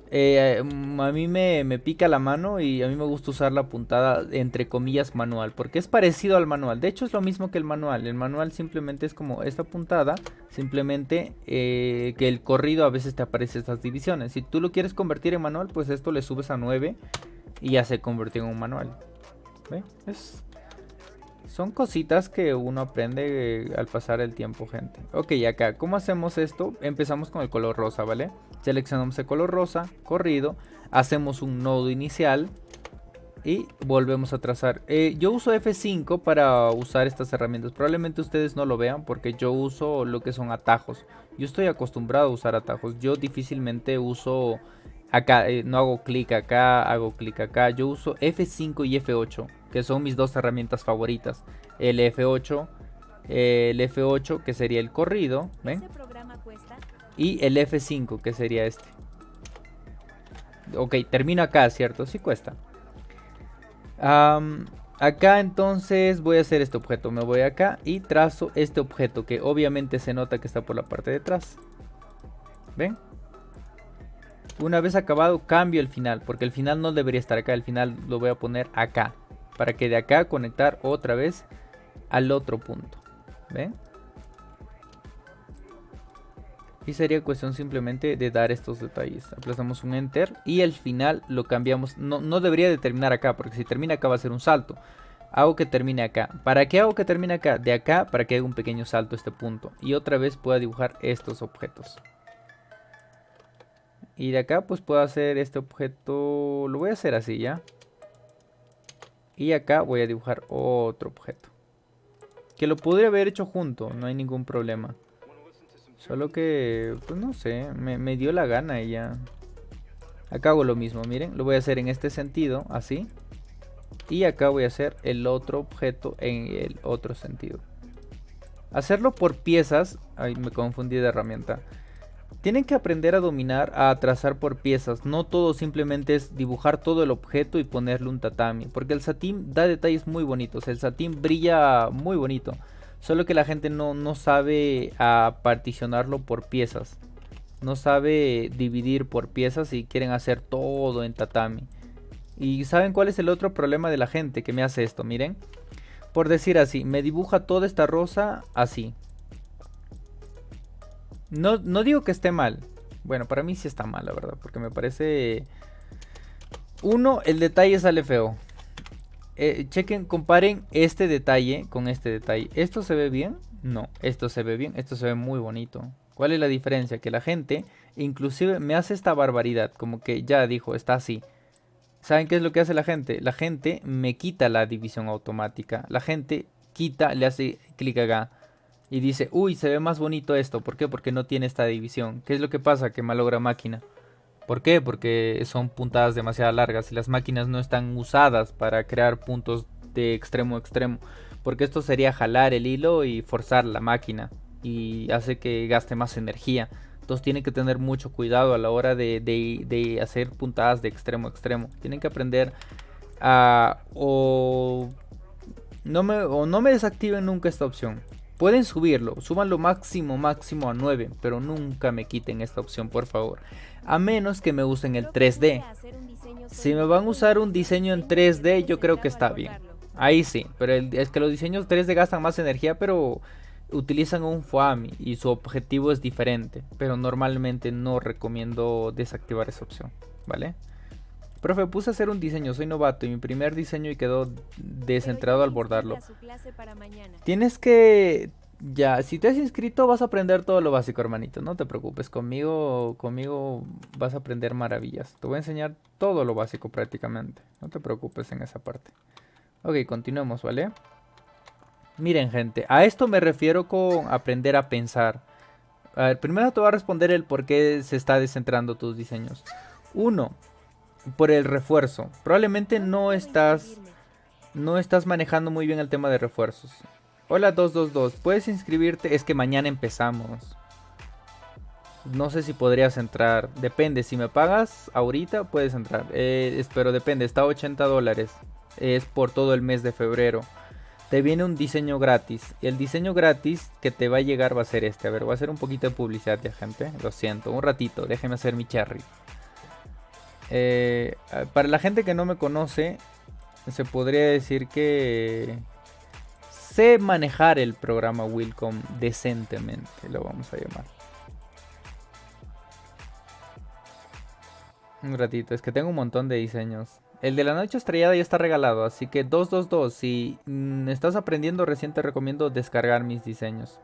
a mí me pica la mano y a mí me gusta usar la puntada entre comillas manual, porque es parecido al manual. De hecho es lo mismo que el manual simplemente es como esta puntada, simplemente que el corrido a veces te aparece estas divisiones. Si tú lo quieres convertir en manual, pues esto le subes a 9 y ya se convirtió en un manual. ¿Ve? Son cositas que uno aprende al pasar el tiempo, gente. Ok, acá, ¿cómo hacemos esto? Empezamos con el color rosa, ¿vale? Seleccionamos el color rosa, corrido. hacemos un nodo inicial y volvemos a trazar. Yo uso F5 para usar estas herramientas. Probablemente ustedes no lo vean porque yo uso lo que son atajos. Yo estoy acostumbrado a usar atajos. Yo difícilmente uso acá, no hago clic acá, hago clic acá. Yo uso F5 y F8, que son mis dos herramientas favoritas. El F8 que sería el corrido, ¿ven? Y el F5 que sería este. Ok, termino acá, ¿cierto? Sí cuesta. Acá entonces voy a hacer este objeto. Me voy acá y trazo este objeto, que obviamente se nota que está por la parte de atrás. ¿Ven? Una vez acabado cambio el final, porque el final no debería estar acá. El final lo voy a poner acá, para que de acá conectar otra vez al otro punto. ¿Ven? Y sería cuestión simplemente de dar estos detalles. Aplazamos un enter y el final lo cambiamos. No debería de terminar acá, porque si termina acá va a ser un salto. Hago que termine acá. ¿Para qué hago que termine acá? De acá para que haga un pequeño salto a este punto. Y otra vez pueda dibujar estos objetos. Y de acá pues puedo hacer este objeto. Lo voy a hacer así ya. Y acá voy a dibujar otro objeto. Que lo podría haber hecho junto, no hay ningún problema. Solo que, pues no sé, me dio la gana y ya. Acá hago lo mismo, miren. Lo voy a hacer en este sentido, así. Y acá voy a hacer el otro objeto en el otro sentido. Hacerlo por piezas. Ay, me confundí de herramienta. Tienen que aprender a dominar, a trazar por piezas. No todo simplemente es dibujar todo el objeto y ponerle un tatami. Porque el satín da detalles muy bonitos. El satín brilla muy bonito. Solo que la gente no sabe particionarlo por piezas. No sabe dividir por piezas y quieren hacer todo en tatami. ¿Y saben cuál es el otro problema de la gente que me hace esto? Miren. Por decir así, me dibuja toda esta rosa así. No digo que esté mal. Bueno, para mí sí está mal, la verdad. Porque me parece... Uno, el detalle sale feo. Chequen, comparen este detalle con este detalle. ¿Esto se ve bien? No, esto se ve bien, esto se ve muy bonito. ¿Cuál es la diferencia? Que la gente inclusive me hace esta barbaridad, como que ya dijo, está así. ¿Saben qué es lo que hace la gente? La gente me quita la división automática. La gente quita, le hace clic acá y dice, uy, se ve más bonito esto. ¿Por qué? Porque no tiene esta división. ¿Qué es lo que pasa? Que malogra máquina. ¿Por qué? Porque son puntadas demasiado largas y las máquinas no están usadas para crear puntos de extremo a extremo. Porque esto sería jalar el hilo y forzar la máquina y hace que gaste más energía. Entonces tienen que tener mucho cuidado a la hora de hacer puntadas de extremo a extremo. Tienen que aprender a o no me desactiven nunca esta opción. Pueden subirlo, súbanlo máximo a 9, pero nunca me quiten esta opción, por favor. A menos que me usen el 3D. Si me van a usar un diseño en 3D, yo creo que está bien. Ahí sí, pero es que los diseños 3D gastan más energía, pero utilizan un FOAMI y su objetivo es diferente. Pero normalmente no recomiendo desactivar esa opción, ¿vale? Profe, puse a hacer un diseño, soy novato y mi primer diseño y quedó descentrado al bordarlo. Tienes que... Ya, si te has inscrito vas a aprender todo lo básico, hermanito, no te preocupes, conmigo vas a aprender maravillas. Te voy a enseñar todo lo básico prácticamente, no te preocupes en esa parte. Ok, continuemos, ¿vale? Miren, gente, a esto me refiero con aprender a pensar. A ver, primero te voy a responder el por qué se está descentrando tus diseños. Uno, por el refuerzo. Probablemente no estás manejando muy bien el tema de refuerzos. Hola 222, ¿puedes inscribirte? Es que mañana empezamos. No sé si podrías entrar. Depende, si me pagas ahorita puedes entrar. Pero depende, está a $80. Es por todo el mes de febrero. Te viene un diseño gratis. Y el diseño gratis que te va a llegar va a ser este. A ver, voy a hacer un poquito de publicidad ya, gente. Lo siento, un ratito, déjeme hacer mi cherry. Para la gente que no me conoce, se podría decir que sé manejar el programa Wacom decentemente, lo vamos a llamar. Un ratito, es que tengo un montón de diseños. El de la noche estrellada ya está regalado, así que 222, si estás aprendiendo recién te recomiendo descargar mis diseños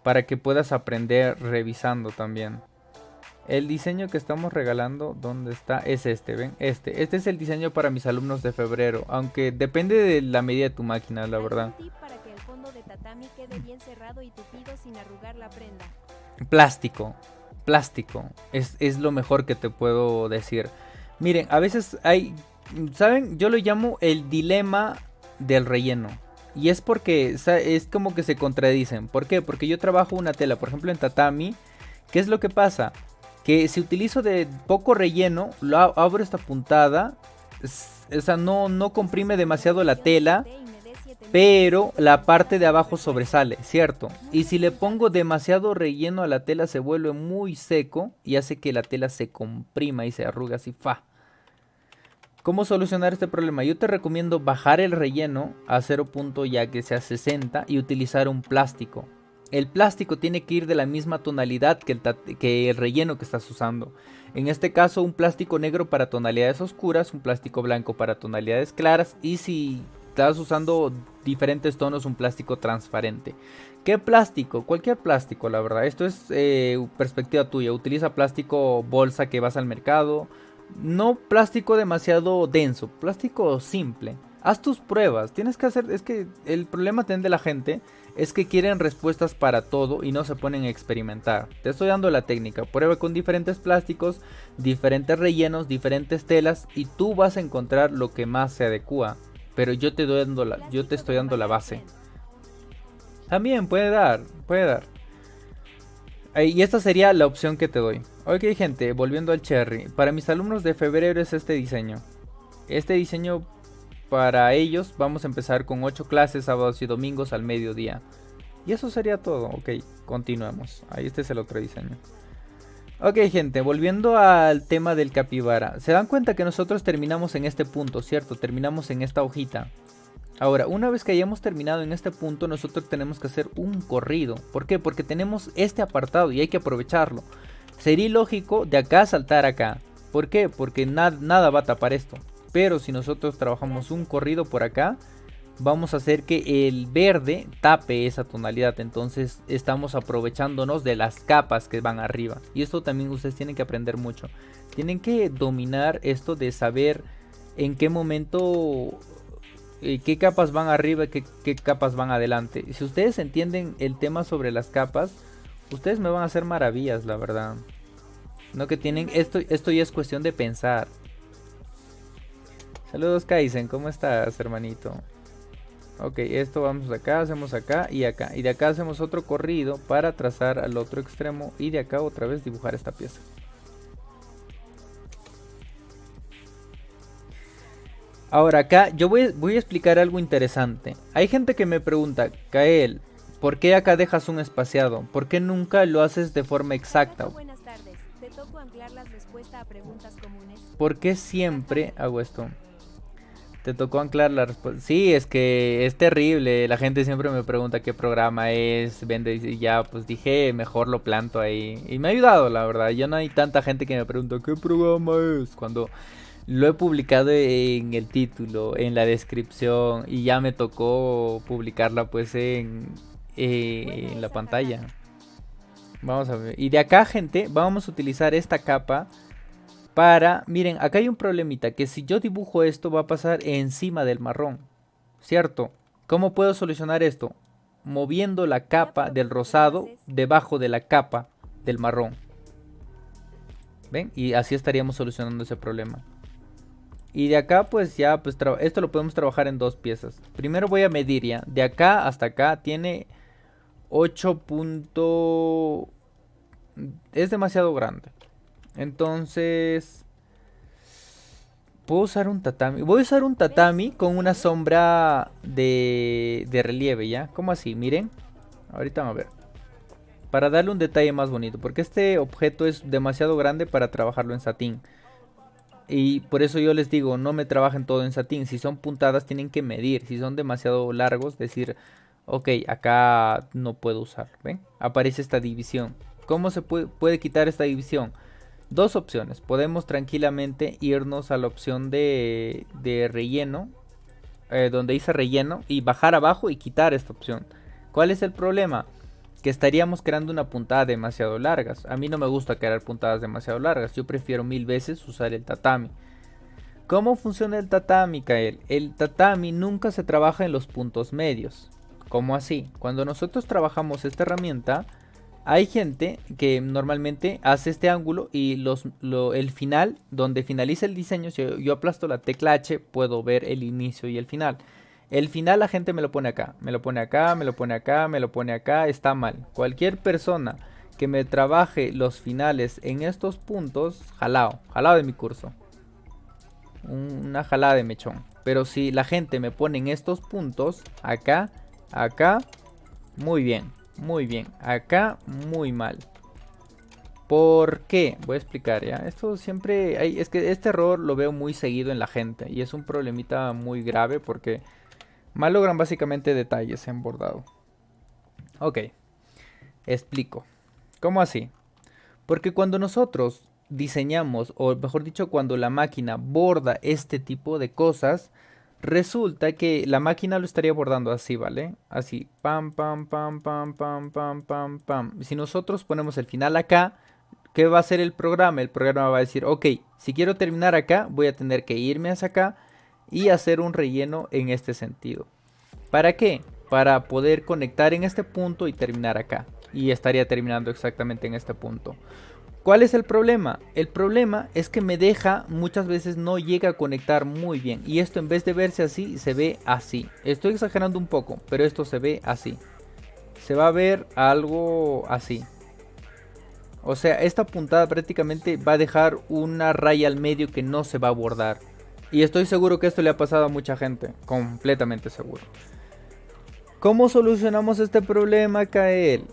para que puedas aprender revisando también. El diseño que estamos regalando, ¿dónde está? Es este, ¿ven? Este es el diseño para mis alumnos de febrero, aunque depende de la medida de tu máquina, la verdad. ¿Algún tip para que el fondo de tatami quede bien cerrado y tupido sin arrugar la prenda? Plástico, plástico, es lo mejor que te puedo decir. Miren, a veces hay, ¿saben? Yo lo llamo el dilema del relleno. Y es porque es como que se contradicen. ¿Por qué? Porque yo trabajo una tela, por ejemplo en tatami. ¿Qué es lo que pasa? Que si utilizo de poco relleno, abro esta puntada, o sea, no comprime demasiado la tela, pero la parte de abajo sobresale, ¿cierto? Y si le pongo demasiado relleno a la tela se vuelve muy seco y hace que la tela se comprima y se arruga así, ¡fa! ¿Cómo solucionar este problema? Yo te recomiendo bajar el relleno a 0. Ya que sea 60 y utilizar un plástico. El plástico tiene que ir de la misma tonalidad que el relleno que estás usando. En este caso un plástico negro para tonalidades oscuras, un plástico blanco para tonalidades claras y si estás usando diferentes tonos, un plástico transparente. ¿Qué plástico? Cualquier plástico, la verdad. Esto es perspectiva tuya. Utiliza plástico bolsa que vas al mercado. No plástico demasiado denso, plástico simple. Haz tus pruebas, tienes que hacer, es que el problema de la gente es que quieren respuestas para todo y no se ponen a experimentar. Te estoy dando la técnica, prueba con diferentes plásticos, diferentes rellenos, diferentes telas y tú vas a encontrar lo que más se adecua. Pero yo te estoy dando la base. También puede dar. Y esta sería la opción que te doy. Ok gente, volviendo al cherry. Para mis alumnos de febrero es este diseño. Este diseño para ellos vamos a empezar con 8 clases sábados y domingos al mediodía. Y eso sería todo. Ok, continuemos. Ahí este es el otro diseño. Ok gente, volviendo al tema del capibara. Se dan cuenta que nosotros terminamos en este punto, ¿cierto? Terminamos en esta hojita. Ahora, una vez que hayamos terminado en este punto, nosotros tenemos que hacer un corrido. ¿Por qué? Porque tenemos este apartado y hay que aprovecharlo. Sería ilógico de acá saltar acá. ¿Por qué? Porque nada va a tapar esto. Pero si nosotros trabajamos un corrido por acá, vamos a hacer que el verde tape esa tonalidad. Entonces estamos aprovechándonos de las capas que van arriba. Y esto también ustedes tienen que aprender mucho. Tienen que dominar esto de saber en qué momento... qué capas van arriba y qué capas van adelante. Si ustedes entienden el tema sobre las capas, ustedes me van a hacer maravillas, la verdad. No que tienen, esto ya es cuestión de pensar. Saludos Kaizen, ¿cómo estás, hermanito? Ok, esto vamos acá, hacemos acá y acá. Y de acá hacemos otro corrido para trazar al otro extremo y de acá otra vez dibujar esta pieza. Ahora acá yo voy a explicar algo interesante. Hay gente que me pregunta, Kael, ¿por qué acá dejas un espaciado? ¿Por qué nunca lo haces de forma exacta? Buenas tardes. Te toco anclar las respuestas a preguntas comunes. ¿Por qué siempre hago esto? Te tocó anclar la respuesta. Sí, es que es terrible. La gente siempre me pregunta qué programa es. Vende y ya, pues dije, mejor lo planto ahí. Y me ha ayudado, la verdad. Ya no hay tanta gente que me pregunta qué programa es. Cuando lo he publicado en el título, en la descripción. Y ya me tocó publicarla pues en la pantalla. Vamos a ver. Y de acá, gente, vamos a utilizar esta capa. Miren, acá hay un problemita, que si yo dibujo esto va a pasar encima del marrón, ¿cierto? ¿Cómo puedo solucionar esto? Moviendo la capa del rosado debajo de la capa del marrón. ¿Ven? Y así estaríamos solucionando ese problema. Y de acá pues ya, pues esto lo podemos trabajar en dos piezas. Primero voy a medir ya, de acá hasta acá tiene 8 puntos... Es demasiado grande. Entonces puedo usar un tatami. Voy a usar un tatami con una sombra de relieve, ¿ya? ¿Cómo así? Miren. Ahorita vamos a ver. Para darle un detalle más bonito. Porque este objeto es demasiado grande para trabajarlo en satín. Y por eso yo les digo, no me trabajen todo en satín. Si son puntadas tienen que medir. Si son demasiado largos, decir, ok, acá no puedo usarlo. ¿Ven? Aparece esta división. ¿Cómo se puede quitar esta división? Dos opciones. Podemos tranquilamente irnos a la opción de relleno. Donde dice relleno. Y bajar abajo y quitar esta opción. ¿Cuál es el problema? que estaríamos creando una puntada demasiado largas. A mí no me gusta crear puntadas demasiado largas, yo prefiero 1000 veces usar el tatami. ¿Cómo funciona el tatami, Kael? El tatami nunca se trabaja en los puntos medios. ¿Cómo así? Cuando nosotros trabajamos esta herramienta, hay gente que normalmente hace este ángulo y el final, donde finaliza el diseño, si yo aplasto la tecla H, puedo ver el inicio y el final. El final la gente me lo pone acá, me lo pone acá, me lo pone acá, me lo pone acá, está mal. Cualquier persona que me trabaje los finales en estos puntos, jalado de mi curso. Una jalada de mechón. Pero si la gente me pone en estos puntos, acá, acá, muy bien. Muy bien, acá muy mal. ¿Por qué? Voy a explicar ya. Esto siempre hay, es que este error lo veo muy seguido en la gente y es un problemita muy grave porque malogran básicamente detalles en bordado. Ok, explico. ¿Cómo así? Porque cuando nosotros diseñamos, o mejor dicho, cuando la máquina borda este tipo de cosas, resulta que la máquina lo estaría bordando así, ¿vale? Así, pam, pam, pam, pam, pam, pam, pam, pam. Si nosotros ponemos el final acá, ¿qué va a hacer el programa? El programa va a decir, ok, si quiero terminar acá, voy a tener que irme hacia acá y hacer un relleno en este sentido. ¿Para qué? Para poder conectar en este punto y terminar acá. Y estaría terminando exactamente en este punto. ¿Cuál es el problema? El problema es que me deja, muchas veces no llega a conectar muy bien. Y esto en vez de verse así, se ve así. Estoy exagerando un poco, pero esto se ve así. Se va a ver algo así. O sea, esta puntada prácticamente va a dejar una raya al medio que no se va a bordar. Y estoy seguro que esto le ha pasado a mucha gente. Completamente seguro. ¿Cómo solucionamos este problema, Kael?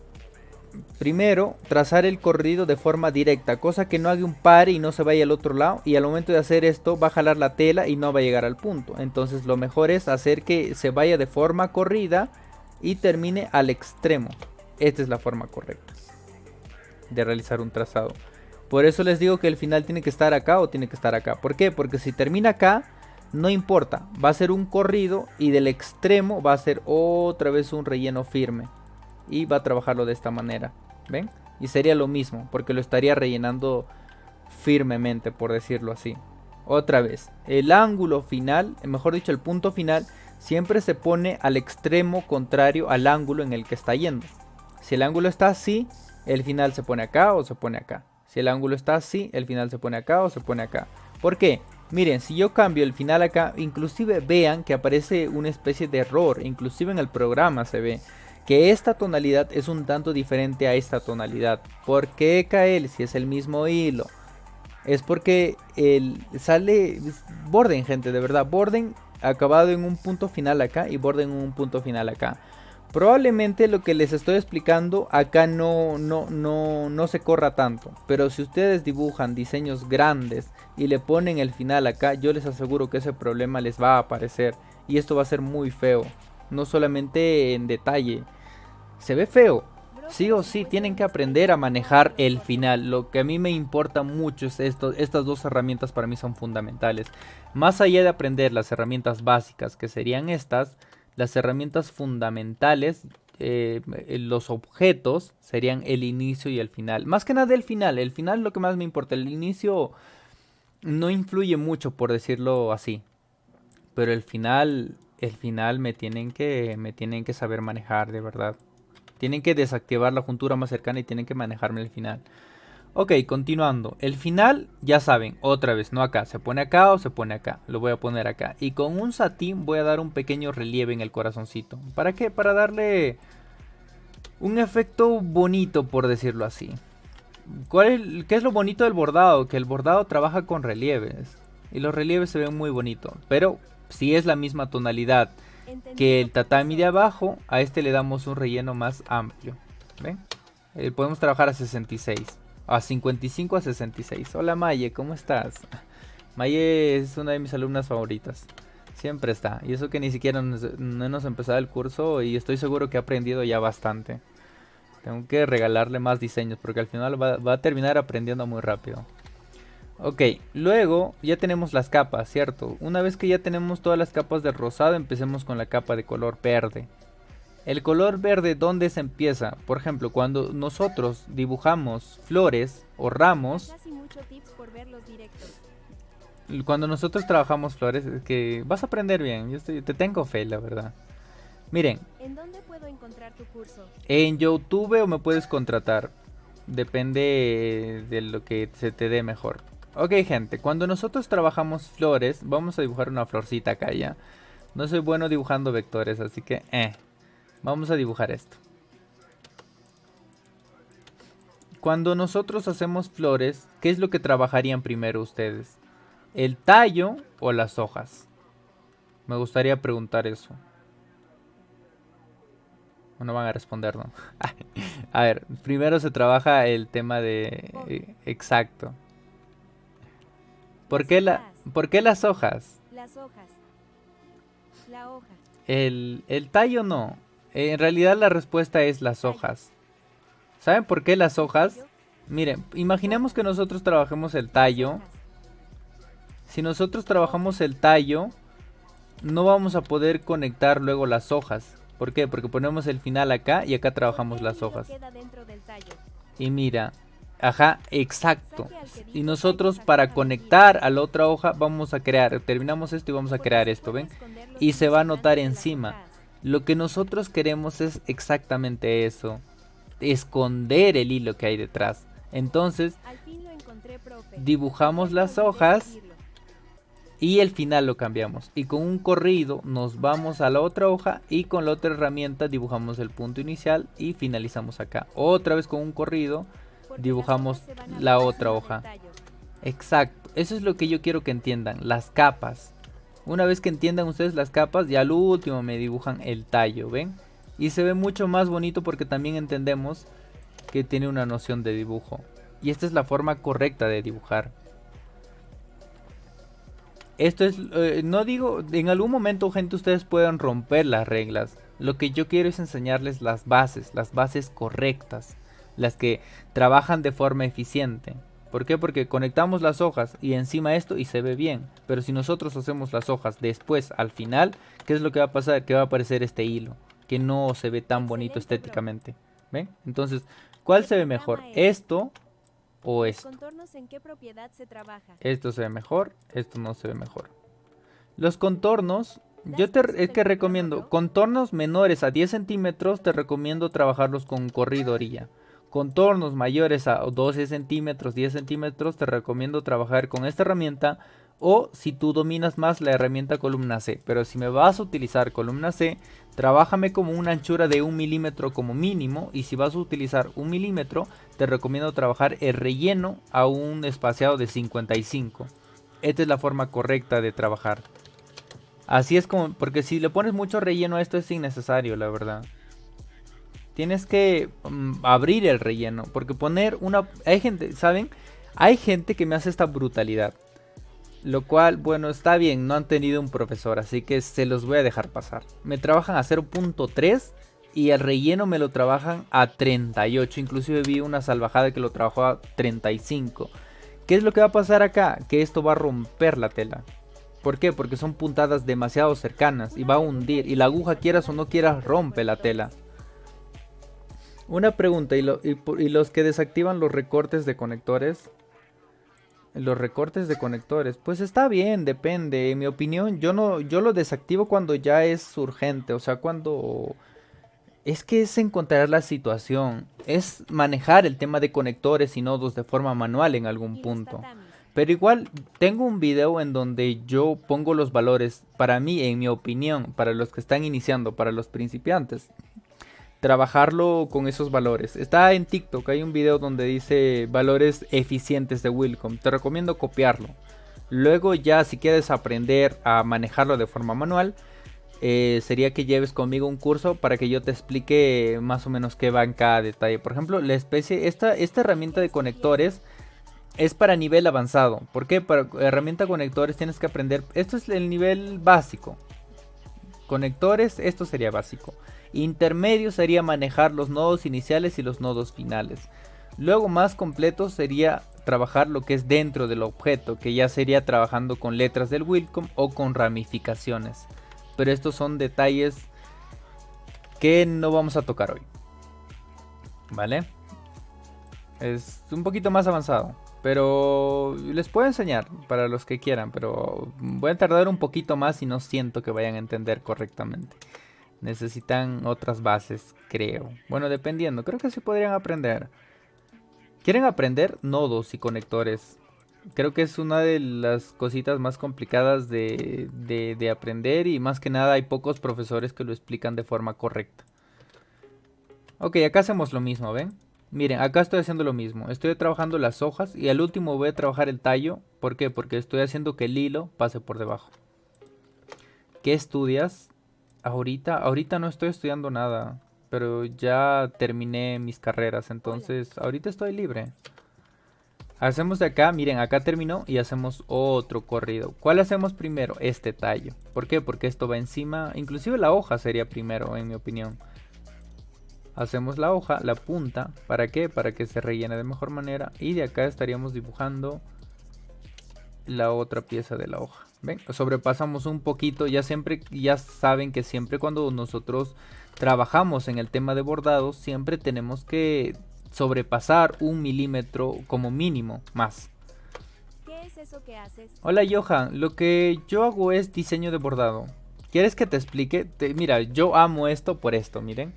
Primero, trazar el corrido de forma directa, cosa que no haga un par y no se vaya al otro lado. Y al momento de hacer esto va a jalar la tela y no va a llegar al punto. Entonces lo mejor es hacer que se vaya de forma corrida y termine al extremo. Esta es la forma correcta de realizar un trazado. Por eso les digo que el final tiene que estar acá o tiene que estar acá. ¿Por qué? Porque si termina acá, no importa, va a ser un corrido y del extremo va a ser otra vez un relleno firme. Y va a trabajarlo de esta manera, ¿ven? Y sería lo mismo, porque lo estaría rellenando firmemente, por decirlo así. Otra vez, el ángulo final, mejor dicho, el punto final, siempre se pone al extremo contrario al ángulo en el que está yendo. Si el ángulo está así, el final se pone acá o se pone acá. Si el ángulo está así, el final se pone acá o se pone acá. ¿Por qué? Miren, si yo cambio el final acá, inclusive vean que aparece una especie de error, inclusive en el programa se ve que esta tonalidad es un tanto diferente a esta tonalidad. ¿Por qué, Kael? Si es el mismo hilo. Es porque sale borden, gente, de verdad. Borden acabado en un punto final acá y borden en un punto final acá. Probablemente lo que les estoy explicando acá no se corra tanto. Pero si ustedes dibujan diseños grandes y le ponen el final acá, yo les aseguro que ese problema les va a aparecer. Y esto va a ser muy feo. No solamente en detalle, se ve feo. Sí o sí tienen que aprender a manejar el final. Lo que a mí me importa mucho es estas dos herramientas para mí son fundamentales. Más allá de aprender las herramientas básicas que serían estas, las herramientas fundamentales, los objetos serían el inicio y el final. Más que nada el final es lo que más me importa. El inicio no influye mucho, por decirlo así. Pero el final me tienen que saber manejar, de verdad. Tienen que desactivar la juntura más cercana y tienen que manejarme el final. Ok, continuando. El final, ya saben, otra vez, no acá. Se pone acá o se pone acá. Lo voy a poner acá. Y con un satín voy a dar un pequeño relieve en el corazoncito. ¿Para qué? Para darle un efecto bonito, por decirlo así. ¿Qué es lo bonito del bordado? Que el bordado trabaja con relieves. Y los relieves se ven muy bonitos. Pero si es la misma tonalidad que el tatami de abajo, a este le damos un relleno más amplio. ¿Ven? Podemos trabajar a 66. A 55 a 66. Hola Maye, ¿cómo estás? Maye es una de mis alumnas favoritas. Siempre está. Y eso que ni siquiera no hemos empezado el curso y estoy seguro que ha aprendido ya bastante. Tengo que regalarle más diseños porque al final va a terminar aprendiendo muy rápido. Ok, luego ya tenemos las capas, ¿cierto? Una vez que ya tenemos todas las capas de rosado, empecemos con la capa de color verde. El color verde, ¿dónde se empieza? Por ejemplo, cuando nosotros dibujamos flores o ramos, Casi mucho tips por ver los directos. cuando nosotros trabajamos flores, es que vas a aprender bien. Te tengo fe, la verdad. Miren, ¿En dónde puedo encontrar tu curso? en YouTube o me puedes contratar. Depende de lo que se te dé mejor. Ok, gente, cuando nosotros trabajamos flores, vamos a dibujar una florcita acá ya. No soy bueno dibujando vectores, así que vamos a dibujar esto. Cuando nosotros hacemos flores, ¿qué es lo que trabajarían primero ustedes? ¿El tallo o las hojas? Me gustaría preguntar eso. No van a responder, ¿no? A ver, primero se trabaja el tema de... exacto. ¿Por qué las hojas? Las hojas. La hoja. El tallo no. En realidad la respuesta es las hojas. ¿Saben por qué las hojas? Miren, imaginemos que nosotros trabajemos el tallo. Si nosotros trabajamos el tallo, no vamos a poder conectar luego las hojas. ¿Por qué? Porque ponemos el final acá y acá trabajamos las hojas. Y mira, ajá, exacto. Y nosotros para conectar a la otra hoja vamos a crear, terminamos esto y vamos a crear esto, ¿ven? Y se va a notar encima. Lo que nosotros queremos es exactamente eso. Esconder el hilo que hay detrás. Entonces, dibujamos las hojas y el final lo cambiamos. Y con un corrido nos vamos a la otra hoja y con la otra herramienta dibujamos el punto inicial y finalizamos acá. Otra vez con un corrido dibujamos la otra hoja. Exacto, eso es lo que yo quiero que entiendan, las capas. Una vez que entiendan ustedes las capas, ya al último me dibujan el tallo, ¿ven? Y se ve mucho más bonito porque también entendemos que tiene una noción de dibujo. Y esta es la forma correcta de dibujar. Esto es, no digo, en algún momento, gente, ustedes pueden romper las reglas. Lo que yo quiero es enseñarles las bases correctas, las que trabajan de forma eficiente. ¿Por qué? Porque conectamos las hojas y encima esto y se ve bien. Pero si nosotros hacemos las hojas después, al final, ¿qué es lo que va a pasar? Que va a aparecer este hilo, que no se ve tan bonito estéticamente. ¿Ven? Entonces, ¿cuál se ve mejor? ¿Esto o esto? ¿En qué propiedad se trabaja? Esto se ve mejor, esto no se ve mejor. Los contornos, es que recomiendo, contornos menores a 10 centímetros, te recomiendo trabajarlos con corrido orilla. Contornos mayores a 12 centímetros, 10 centímetros, te recomiendo trabajar con esta herramienta. O si tú dominas más la herramienta columna C. Pero si me vas a utilizar columna C, trabájame como una anchura de 1 milímetro como mínimo. Y si vas a utilizar 1 milímetro, te recomiendo trabajar el relleno a un espaciado de 55. Esta es la forma correcta de trabajar. Así es como, porque si le pones mucho relleno a esto es innecesario, la verdad. Tienes que abrir el relleno, porque poner una... Hay gente, ¿saben? Hay gente que me hace esta brutalidad. Lo cual, bueno, está bien, no han tenido un profesor, así que se los voy a dejar pasar. Me trabajan a 0.3 y el relleno me lo trabajan a 38. Inclusive vi una salvajada que lo trabajó a 35. ¿Qué es lo que va a pasar acá? Que esto va a romper la tela. ¿Por qué? Porque son puntadas demasiado cercanas y va a hundir. Y la aguja, quieras o no quieras, rompe la tela. Una pregunta, ¿y los que desactivan los recortes de conectores? Los recortes de conectores, pues está bien, depende. En mi opinión, yo lo desactivo cuando ya es urgente. O sea, cuando... Es que es encontrar la situación. Es manejar el tema de conectores y nodos de forma manual en algún punto. Pero igual, tengo un video en donde yo pongo los valores. Para mí, en mi opinión, para los que están iniciando, para los principiantes, trabajarlo con esos valores. Está en TikTok, hay un video donde dice valores eficientes de Wilcom. Te recomiendo copiarlo. Luego ya si quieres aprender a manejarlo de forma manual, sería que lleves conmigo un curso para que yo te explique más o menos qué va en cada detalle. Por ejemplo, la especie, esta herramienta de conectores es para nivel avanzado. ¿Por qué? Para herramienta conectores tienes que aprender. Esto es el nivel básico. Conectores, esto sería básico. Intermedio sería manejar los nodos iniciales y los nodos finales. Luego más completo sería trabajar lo que es dentro del objeto, que ya sería trabajando con letras del Wilcom o con ramificaciones. Pero estos son detalles que no vamos a tocar hoy. ¿Vale? Es un poquito más avanzado, pero les puedo enseñar para los que quieran, pero voy a tardar un poquito más y no siento que vayan a entender correctamente. Necesitan otras bases, creo. Bueno, dependiendo, creo que sí podrían aprender. ¿Quieren aprender nodos y conectores? Creo que es una de las cositas más complicadas de aprender, y más que nada hay pocos profesores que lo explican de forma correcta. Ok, acá hacemos lo mismo, ¿ven? Miren, acá estoy haciendo lo mismo. Estoy trabajando las hojas y al último voy a trabajar el tallo. ¿Por qué? Porque estoy haciendo que el hilo pase por debajo. ¿Qué estudias? Ahorita no estoy estudiando nada, pero ya terminé mis carreras, entonces ahorita estoy libre. Hacemos de acá, miren, acá terminó y hacemos otro corrido. ¿Cuál hacemos primero? Este tallo. ¿Por qué? Porque esto va encima, inclusive la hoja sería primero, en mi opinión. Hacemos la hoja, la punta, ¿para qué? Para que se rellene de mejor manera. Y de acá estaríamos dibujando la otra pieza de la hoja. ¿Ven? Sobrepasamos un poquito, ya saben que siempre cuando nosotros trabajamos en el tema de bordados, siempre tenemos que sobrepasar 1 milímetro como mínimo más. ¿Qué es eso que haces? Hola Johan, lo que yo hago es diseño de bordado. ¿Quieres que te explique? Mira, yo amo esto por esto, miren.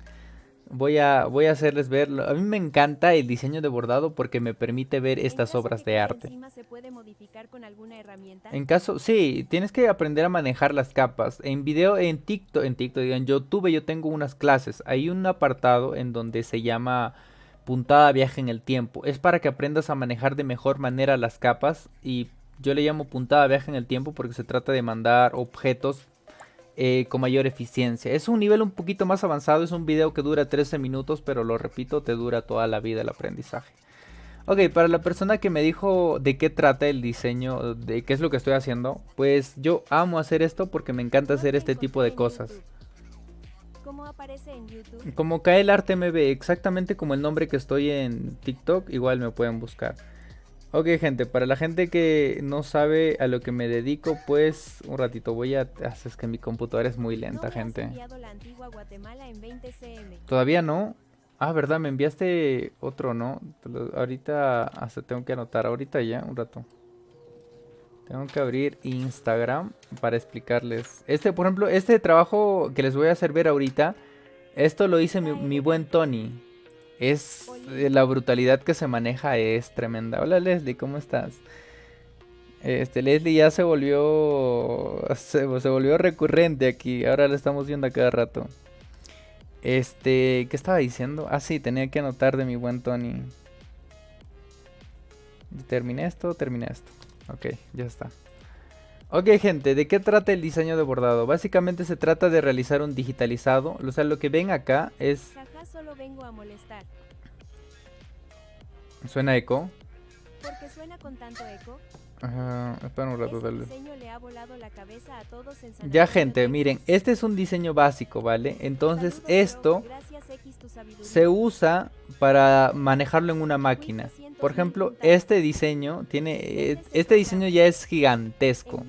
Voy a hacerles ver. A mí me encanta el diseño de bordado porque me permite ver estas obras de arte. ¿Se puede modificar con alguna herramienta? Sí, tienes que aprender a manejar las capas. En en YouTube yo tengo unas clases. Hay un apartado en donde se llama puntada viaje en el tiempo. Es para que aprendas a manejar de mejor manera las capas, y yo le llamo puntada viaje en el tiempo porque se trata de mandar objetos con mayor eficiencia. Es un nivel un poquito más avanzado, es un video que dura 13 minutos, pero lo repito, te dura toda la vida el aprendizaje. Ok, para la persona que me dijo de qué trata el diseño, de qué es lo que estoy haciendo, pues yo amo hacer esto porque me encanta hacer este tipo de cosas. ¿Cómo aparece en YouTube? Como Kael Arte MB, exactamente como el nombre que estoy en TikTok, igual me pueden buscar. Ok, gente, para la gente que no sabe a lo que me dedico, pues un ratito es que mi computadora es muy lenta, gente. La antigua Guatemala en 20 cm. Todavía no. Ah, verdad, me enviaste otro, ¿no? Ahorita hasta tengo que anotar, ahorita ya, un rato. Tengo que abrir Instagram para explicarles. Por ejemplo, este trabajo que les voy a hacer ver ahorita, esto lo hice mi buen Tony. La brutalidad que se maneja es tremenda. Hola Leslie, ¿cómo estás? Leslie ya se volvió recurrente aquí. Ahora la estamos viendo a cada rato. ¿Qué estaba diciendo? Ah, sí, tenía que anotar de mi buen Tony. Terminé esto. Ok, ya está. Ok, gente, ¿de qué trata el diseño de bordado? Básicamente se trata de realizar un digitalizado. O sea, lo que ven acá es... Jaja, solo vengo a molestar. ¿Suena eco? ¿Por qué suena con tanto eco? Espera un rato, dale. Le ha volado la cabeza a todos en Ya, gente, miren, este es un diseño básico, ¿vale? Entonces esto se usa para manejarlo en una máquina. Por ejemplo, este diseño ya es gigantesco.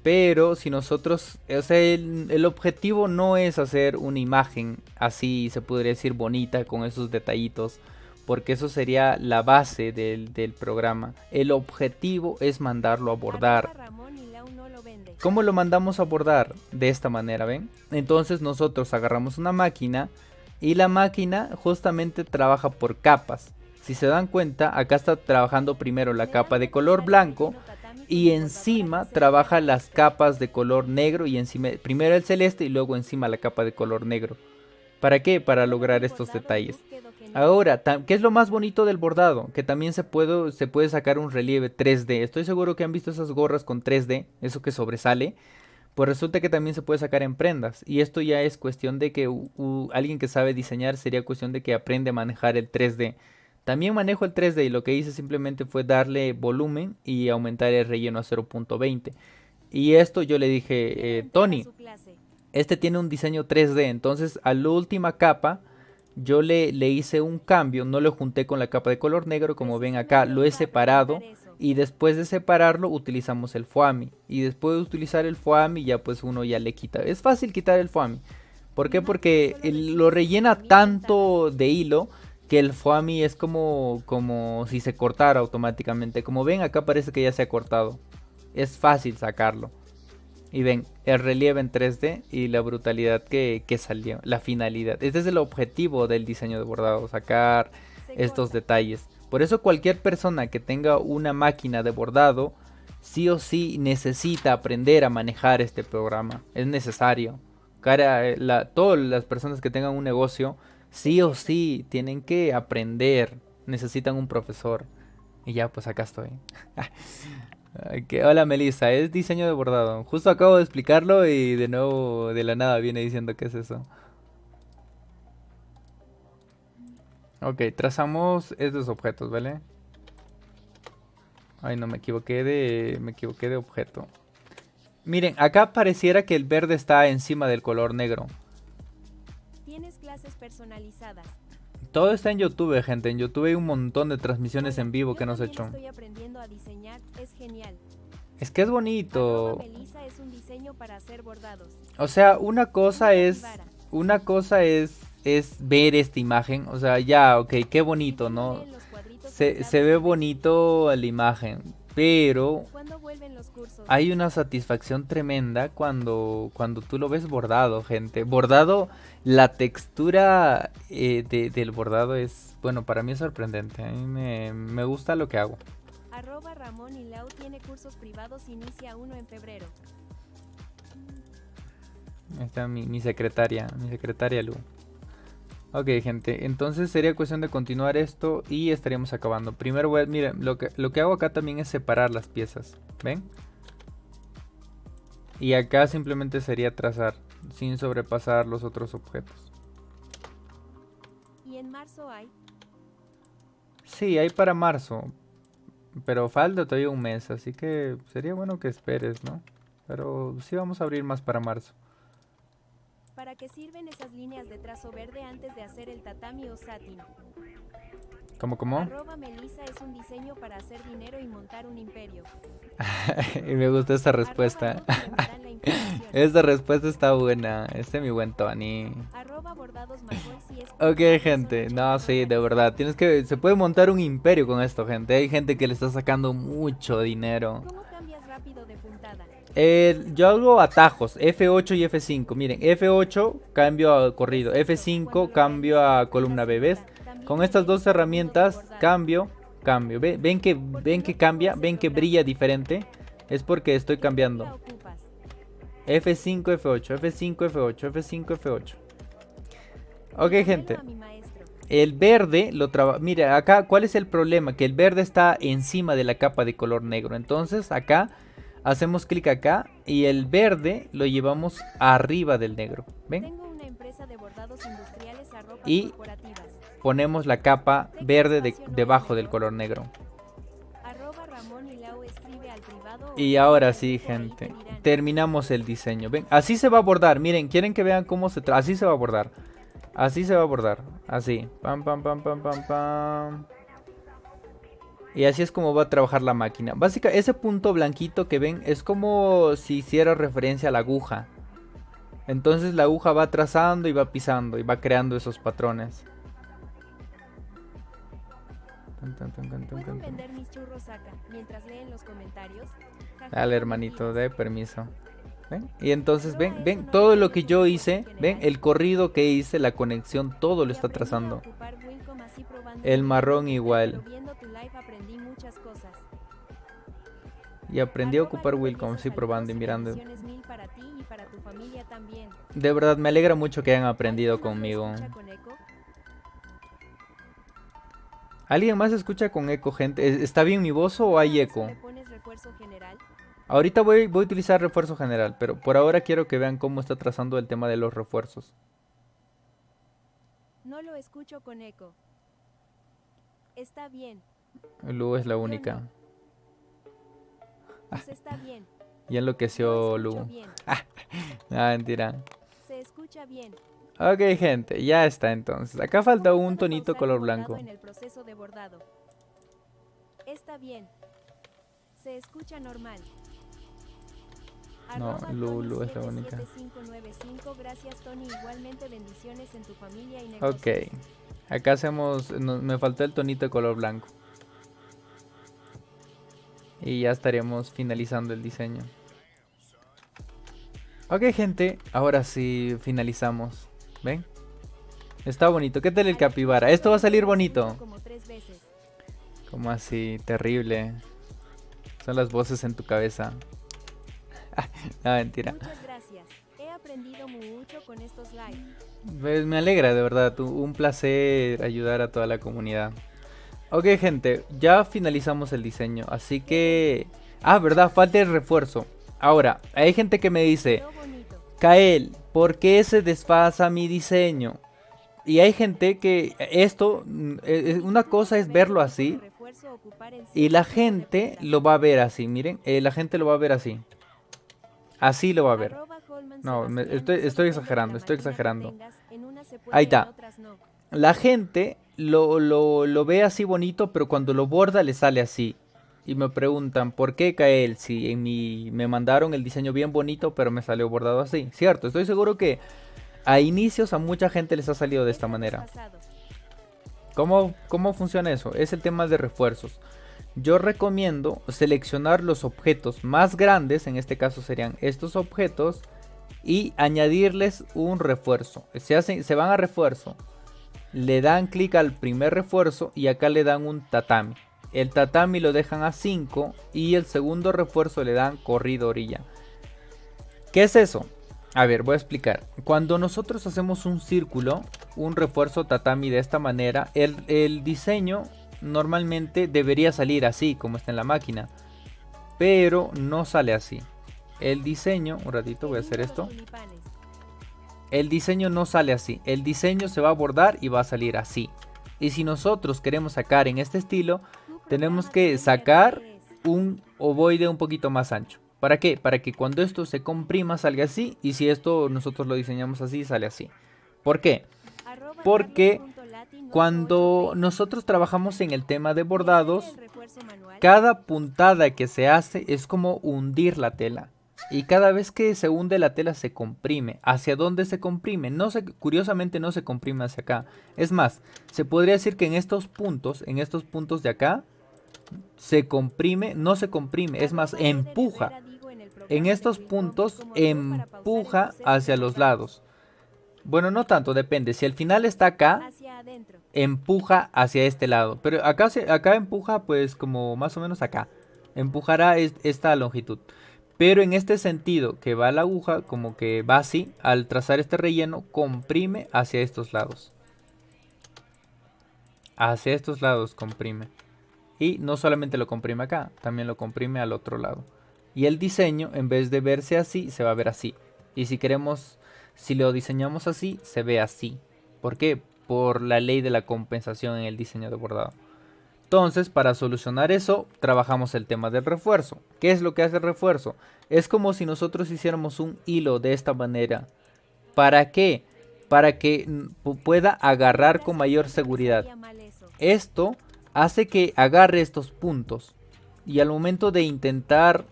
Pero si nosotros, o sea, el objetivo no es hacer una imagen así, se podría decir, bonita, con esos detallitos, porque eso sería la base del programa. El objetivo es mandarlo a bordar. ¿Cómo lo mandamos a bordar? De esta manera, ¿ven? Entonces nosotros agarramos una máquina y la máquina justamente trabaja por capas. Si se dan cuenta, acá está trabajando primero la capa de color blanco y encima trabaja las capas de color negro, y encima primero el celeste y luego encima la capa de color negro. ¿Para qué? Para lograr estos detalles. Ahora, ¿qué es lo más bonito del bordado? Que también se puede sacar un relieve 3D. Estoy seguro que han visto esas gorras con 3D, eso que sobresale. Pues resulta que también se puede sacar en prendas. Y esto ya es cuestión de que alguien que sabe diseñar, sería cuestión de que aprende a manejar el 3D. También manejo el 3D y lo que hice simplemente fue darle volumen y aumentar el relleno a 0.20. Y esto yo le dije, Tony, este tiene un diseño 3D, entonces a la última capa yo le hice un cambio, no lo junté con la capa de color negro, como ven acá, lo he separado, y después de separarlo utilizamos el foamy, y después de utilizar el foamy ya pues uno ya le quita, es fácil quitar el foamy, ¿Por qué? Porque lo rellena tanto de hilo que el foamy es como si se cortara automáticamente. Como ven, acá parece que ya se ha cortado. Es fácil sacarlo. Y ven, el relieve en 3D y la brutalidad que salió, la finalidad. Este es el objetivo del diseño de bordado, sacar estos detalles. Por eso cualquier persona que tenga una máquina de bordado, sí o sí necesita aprender a manejar este programa. Es necesario. Todas las personas que tengan un negocio, sí o sí tienen que aprender. Necesitan un profesor. Y ya, pues acá estoy. Hola Melissa, es diseño de bordado. Justo acabo de explicarlo y de nuevo de la nada viene diciendo qué es eso. Ok, trazamos estos objetos, ¿vale? Ay, no, me equivoqué de objeto. Miren, acá pareciera que el verde está encima del color negro. Tienes clases personalizadas. Todo está en YouTube, gente. En YouTube hay un montón de transmisiones en vivo que nos he hecho. Estoy aprendiendo a diseñar, es genial. Es que es bonito. Melissa es un diseño para hacer bordados. O sea, una cosa es ver esta imagen. O sea, ya, ok, qué bonito, ¿no? Se ve bonito la imagen. Pero hay una satisfacción tremenda cuando tú lo ves bordado, gente. Bordado, la textura del bordado es, bueno, para mí es sorprendente. A mí me gusta lo que hago. @Ramón y Lau tiene cursos privados, inicia uno en febrero. Ahí está mi secretaria Lu. Ok, gente, entonces sería cuestión de continuar esto y estaríamos acabando. Primero miren, lo que hago acá también es separar las piezas, ¿ven? Y acá simplemente sería trazar, sin sobrepasar los otros objetos. ¿Y en marzo hay? Sí, hay para marzo, pero falta todavía un mes, así que sería bueno que esperes, ¿no? Pero sí vamos a abrir más para marzo. ¿Para qué sirven esas líneas de trazo verde antes de hacer el tatami o satin? ¿Cómo? @Melissa es un diseño para hacer dinero y montar un imperio. Y me gusta esta respuesta. Esta respuesta está buena. Este es mi buen Tony. Ok, gente. No, sí, de verdad. Se puede montar un imperio con esto, gente. Hay gente que le está sacando mucho dinero. ¿Cómo cambias rápido de puntada? Yo hago atajos, F8 y F5. Miren, F8 cambio a corrido, F5 cambio a columna B, ¿ves? Con estas dos herramientas cambio. ¿Ven que cambia? ¿Ven que brilla diferente? Es porque estoy cambiando. F5, F8, F5, F8, F5, F8. Ok, gente. El verde lo trabaja. Mira, acá, ¿cuál es el problema? Que el verde está encima de la capa de color negro. Entonces, acá hacemos clic acá y el verde lo llevamos arriba del negro. ¿Ven? Tengo una empresa de bordados industriales a ropas y corporativas. Ponemos la capa verde debajo del color negro. Y ahora sí, gente, terminamos el diseño. Ven, así se va a bordar. Miren, quieren que vean cómo se así se va a bordar. Así se va a bordar. Así. Pam, pam, pam, pam, pam, pam. Y así es como va a trabajar la máquina. Básicamente, ese punto blanquito que ven es como si hiciera referencia a la aguja. Entonces la aguja va trazando y va pisando y va creando esos patrones. ¿Puedo vender mis churros acá mientras leen los comentarios? Dale, hermanito, de permiso. ¿Ven? Y entonces ven todo lo que yo hice. Ven el corrido que hice, la conexión, todo lo está trazando. El marrón igual. Y aprendí a ocupar Wilcom, sí, probando y mirando. De verdad, me alegra mucho que hayan aprendido conmigo. ¿Alguien más escucha con eco, gente? ¿Está bien mi voz o hay eco? Ahorita voy a utilizar refuerzo general, pero por ahora quiero que vean cómo está trazando el tema de los refuerzos. No lo escucho con eco. Está bien. Lu es la única. Pues está bien. Ya enloqueció Lu. Mentira. Se escucha bien. Ok, gente, ya está entonces. Acá falta un tonito color blanco. En el proceso de bordado. Está bien. Se escucha normal. No, Arroba Lulu es la única. Tony7595, gracias Tony, igualmente bendiciones en tu familia y negocios. Ok. Acá hacemos... me faltó el tonito de color blanco. Y ya estaremos finalizando el diseño. Ok, gente. Ahora sí finalizamos. ¿Ven? Está bonito. ¿Qué tal el capibara? Esto va a salir bonito. Como 3 veces. ¿Cómo así? Terrible. Son las voces en tu cabeza. No, mentira. Muchas gracias. He aprendido mucho con estos live. Pues me alegra, de verdad. Un placer ayudar a toda la comunidad. Ok, gente. Ya finalizamos el diseño. Así que... Ah, verdad. Falta el refuerzo. Ahora, hay gente que me dice... Quedó bonito. Kael, ¿por qué se desfasa mi diseño? Y hay gente que esto, una cosa es verlo así y la gente lo va a ver así, miren, la gente lo va a ver así. Así lo va a ver. No, estoy exagerando. Ahí está. La gente lo ve así bonito, pero cuando lo borda le sale así. Y me preguntan, ¿por qué Kael? Si me mandaron el diseño bien bonito, pero me salió bordado así. Cierto, estoy seguro que a inicios a mucha gente les ha salido de esta manera. ¿Cómo funciona eso? Es el tema de refuerzos. Yo recomiendo seleccionar los objetos más grandes, en este caso serían estos objetos, y añadirles un refuerzo. Se van a refuerzo, le dan clic al primer refuerzo y acá le dan un tatami. El tatami lo dejan a 5 y el segundo refuerzo le dan corrido orilla. ¿Qué es eso? A ver, voy a explicar. Cuando nosotros hacemos un círculo, un refuerzo tatami de esta manera, el diseño normalmente debería salir así, como está en la máquina. Pero no sale así. El diseño, un ratito voy a hacer esto. El diseño no sale así. El diseño se va a bordar y va a salir así. Y si nosotros queremos sacar en este estilo, tenemos que sacar un ovoide un poquito más ancho. ¿Para qué? Para que cuando esto se comprima salga así. Y si esto nosotros lo diseñamos así, sale así. ¿Por qué? Porque cuando nosotros trabajamos en el tema de bordados, cada puntada que se hace es como hundir la tela. Y cada vez que se hunde la tela se comprime. ¿Hacia dónde se comprime? Curiosamente no se comprime hacia acá. Es más, se podría decir que en estos puntos de acá, se comprime, no se comprime. Es más, empuja. En estos puntos empuja hacia los lados. Bueno, no tanto, depende. Si el final está acá, empuja hacia este lado. Pero acá empuja pues como más o menos acá. Empujará esta longitud. Pero en este sentido que va la aguja, como que va así, al trazar este relleno, comprime hacia estos lados. Hacia estos lados comprime. Y no solamente lo comprime acá, también lo comprime al otro lado. Y el diseño, en vez de verse así, se va a ver así. Y si lo diseñamos así, se ve así. ¿Por qué? Por la ley de la compensación en el diseño de bordado. Entonces, para solucionar eso, trabajamos el tema del refuerzo. ¿Qué es lo que hace el refuerzo? Es como si nosotros hiciéramos un hilo de esta manera. ¿Para qué? Para que pueda agarrar con mayor seguridad. Esto hace que agarre estos puntos. Y al momento de intentar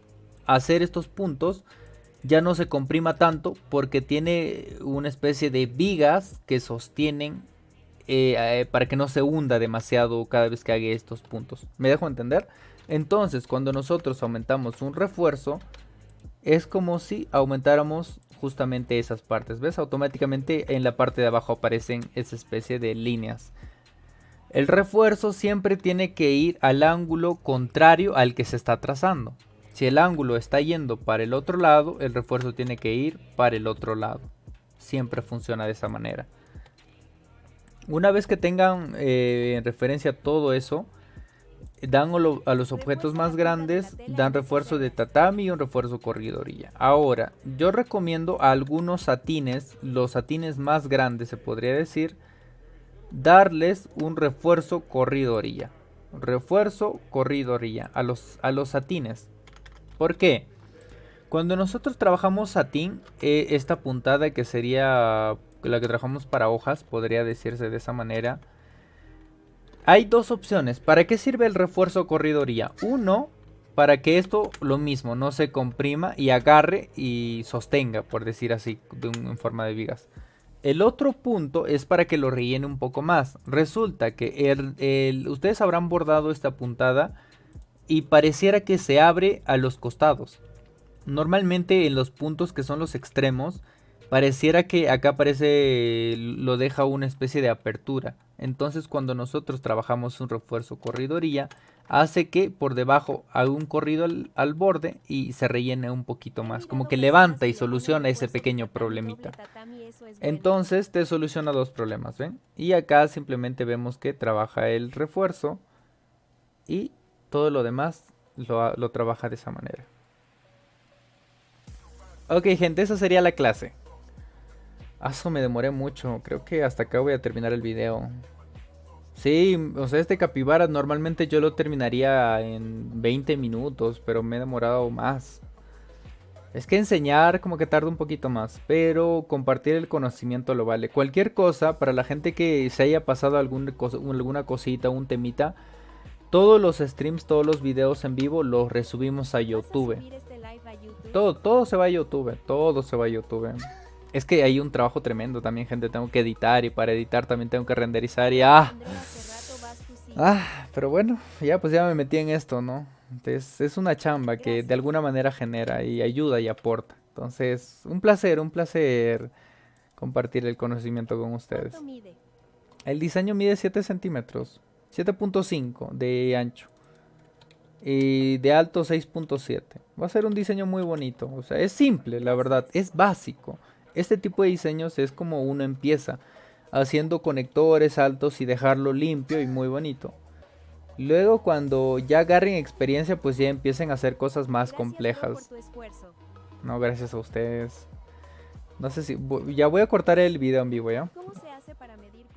hacer estos puntos, ya no se comprima tanto porque tiene una especie de vigas que sostienen para que no se hunda demasiado cada vez que haga estos puntos. ¿Me dejo entender? Entonces, cuando nosotros aumentamos un refuerzo, es como si aumentáramos justamente esas partes. ¿Ves? Automáticamente en la parte de abajo aparecen esa especie de líneas. El refuerzo siempre tiene que ir al ángulo contrario al que se está trazando. Si el ángulo está yendo para el otro lado, el refuerzo tiene que ir para el otro lado. Siempre funciona de esa manera. Una vez que tengan en referencia todo eso, dan a los objetos más grandes, dan refuerzo de tatami y un refuerzo corrido orilla. Ahora, yo recomiendo a algunos satines, los satines más grandes se podría decir, darles un refuerzo corrido orilla. Refuerzo corrido orilla a los satines. ¿Por qué? Cuando nosotros trabajamos satín, esta puntada que sería la que trabajamos para hojas, podría decirse de esa manera. Hay dos opciones. ¿Para qué sirve el refuerzo corrido orilla? Uno, para que esto lo mismo no se comprima y agarre y sostenga, por decir así, en forma de vigas. El otro punto es para que lo rellene un poco más. Resulta que ustedes habrán bordado esta puntada y pareciera que se abre a los costados. Normalmente en los puntos que son los extremos, pareciera que acá parece lo deja una especie de apertura. Entonces cuando nosotros trabajamos un refuerzo corridorilla, hace que por debajo haga un corrido al borde y se rellene un poquito más. Como que levanta y soluciona ese pequeño problemita. Entonces te soluciona dos problemas, ¿ven? Y acá simplemente vemos que trabaja el refuerzo y todo lo demás lo trabaja de esa manera. Ok, gente, esa sería la clase. Eso me demoré mucho. Creo que hasta acá voy a terminar el video. Sí, o sea, este capibara normalmente yo lo terminaría en 20 minutos, pero me he demorado más. Es que enseñar como que tarda un poquito más, pero compartir el conocimiento lo vale. Cualquier cosa, para la gente que se haya pasado alguna cosita, un temita, todos los streams, todos los videos en vivo los resubimos a YouTube. Todo se va a YouTube, todo se va a YouTube. Es que hay un trabajo tremendo también, gente. Tengo que editar y para editar también tengo que renderizar y pero bueno, ya pues ya me metí en esto, ¿no? Entonces es una chamba que de alguna manera genera y ayuda y aporta. Entonces, un placer compartir el conocimiento con ustedes. El diseño mide 7 centímetros, 7.5 de ancho y de alto 6.7. Va a ser un diseño muy bonito, o sea, es simple, la verdad, es básico. Este tipo de diseños es como uno empieza, haciendo conectores altos y dejarlo limpio y muy bonito. Luego cuando ya agarren experiencia, pues ya empiecen a hacer cosas más complejas. No, gracias a ustedes. No sé si... Ya voy a cortar el video en vivo, ¿ya? ¿Cómo se hace para medir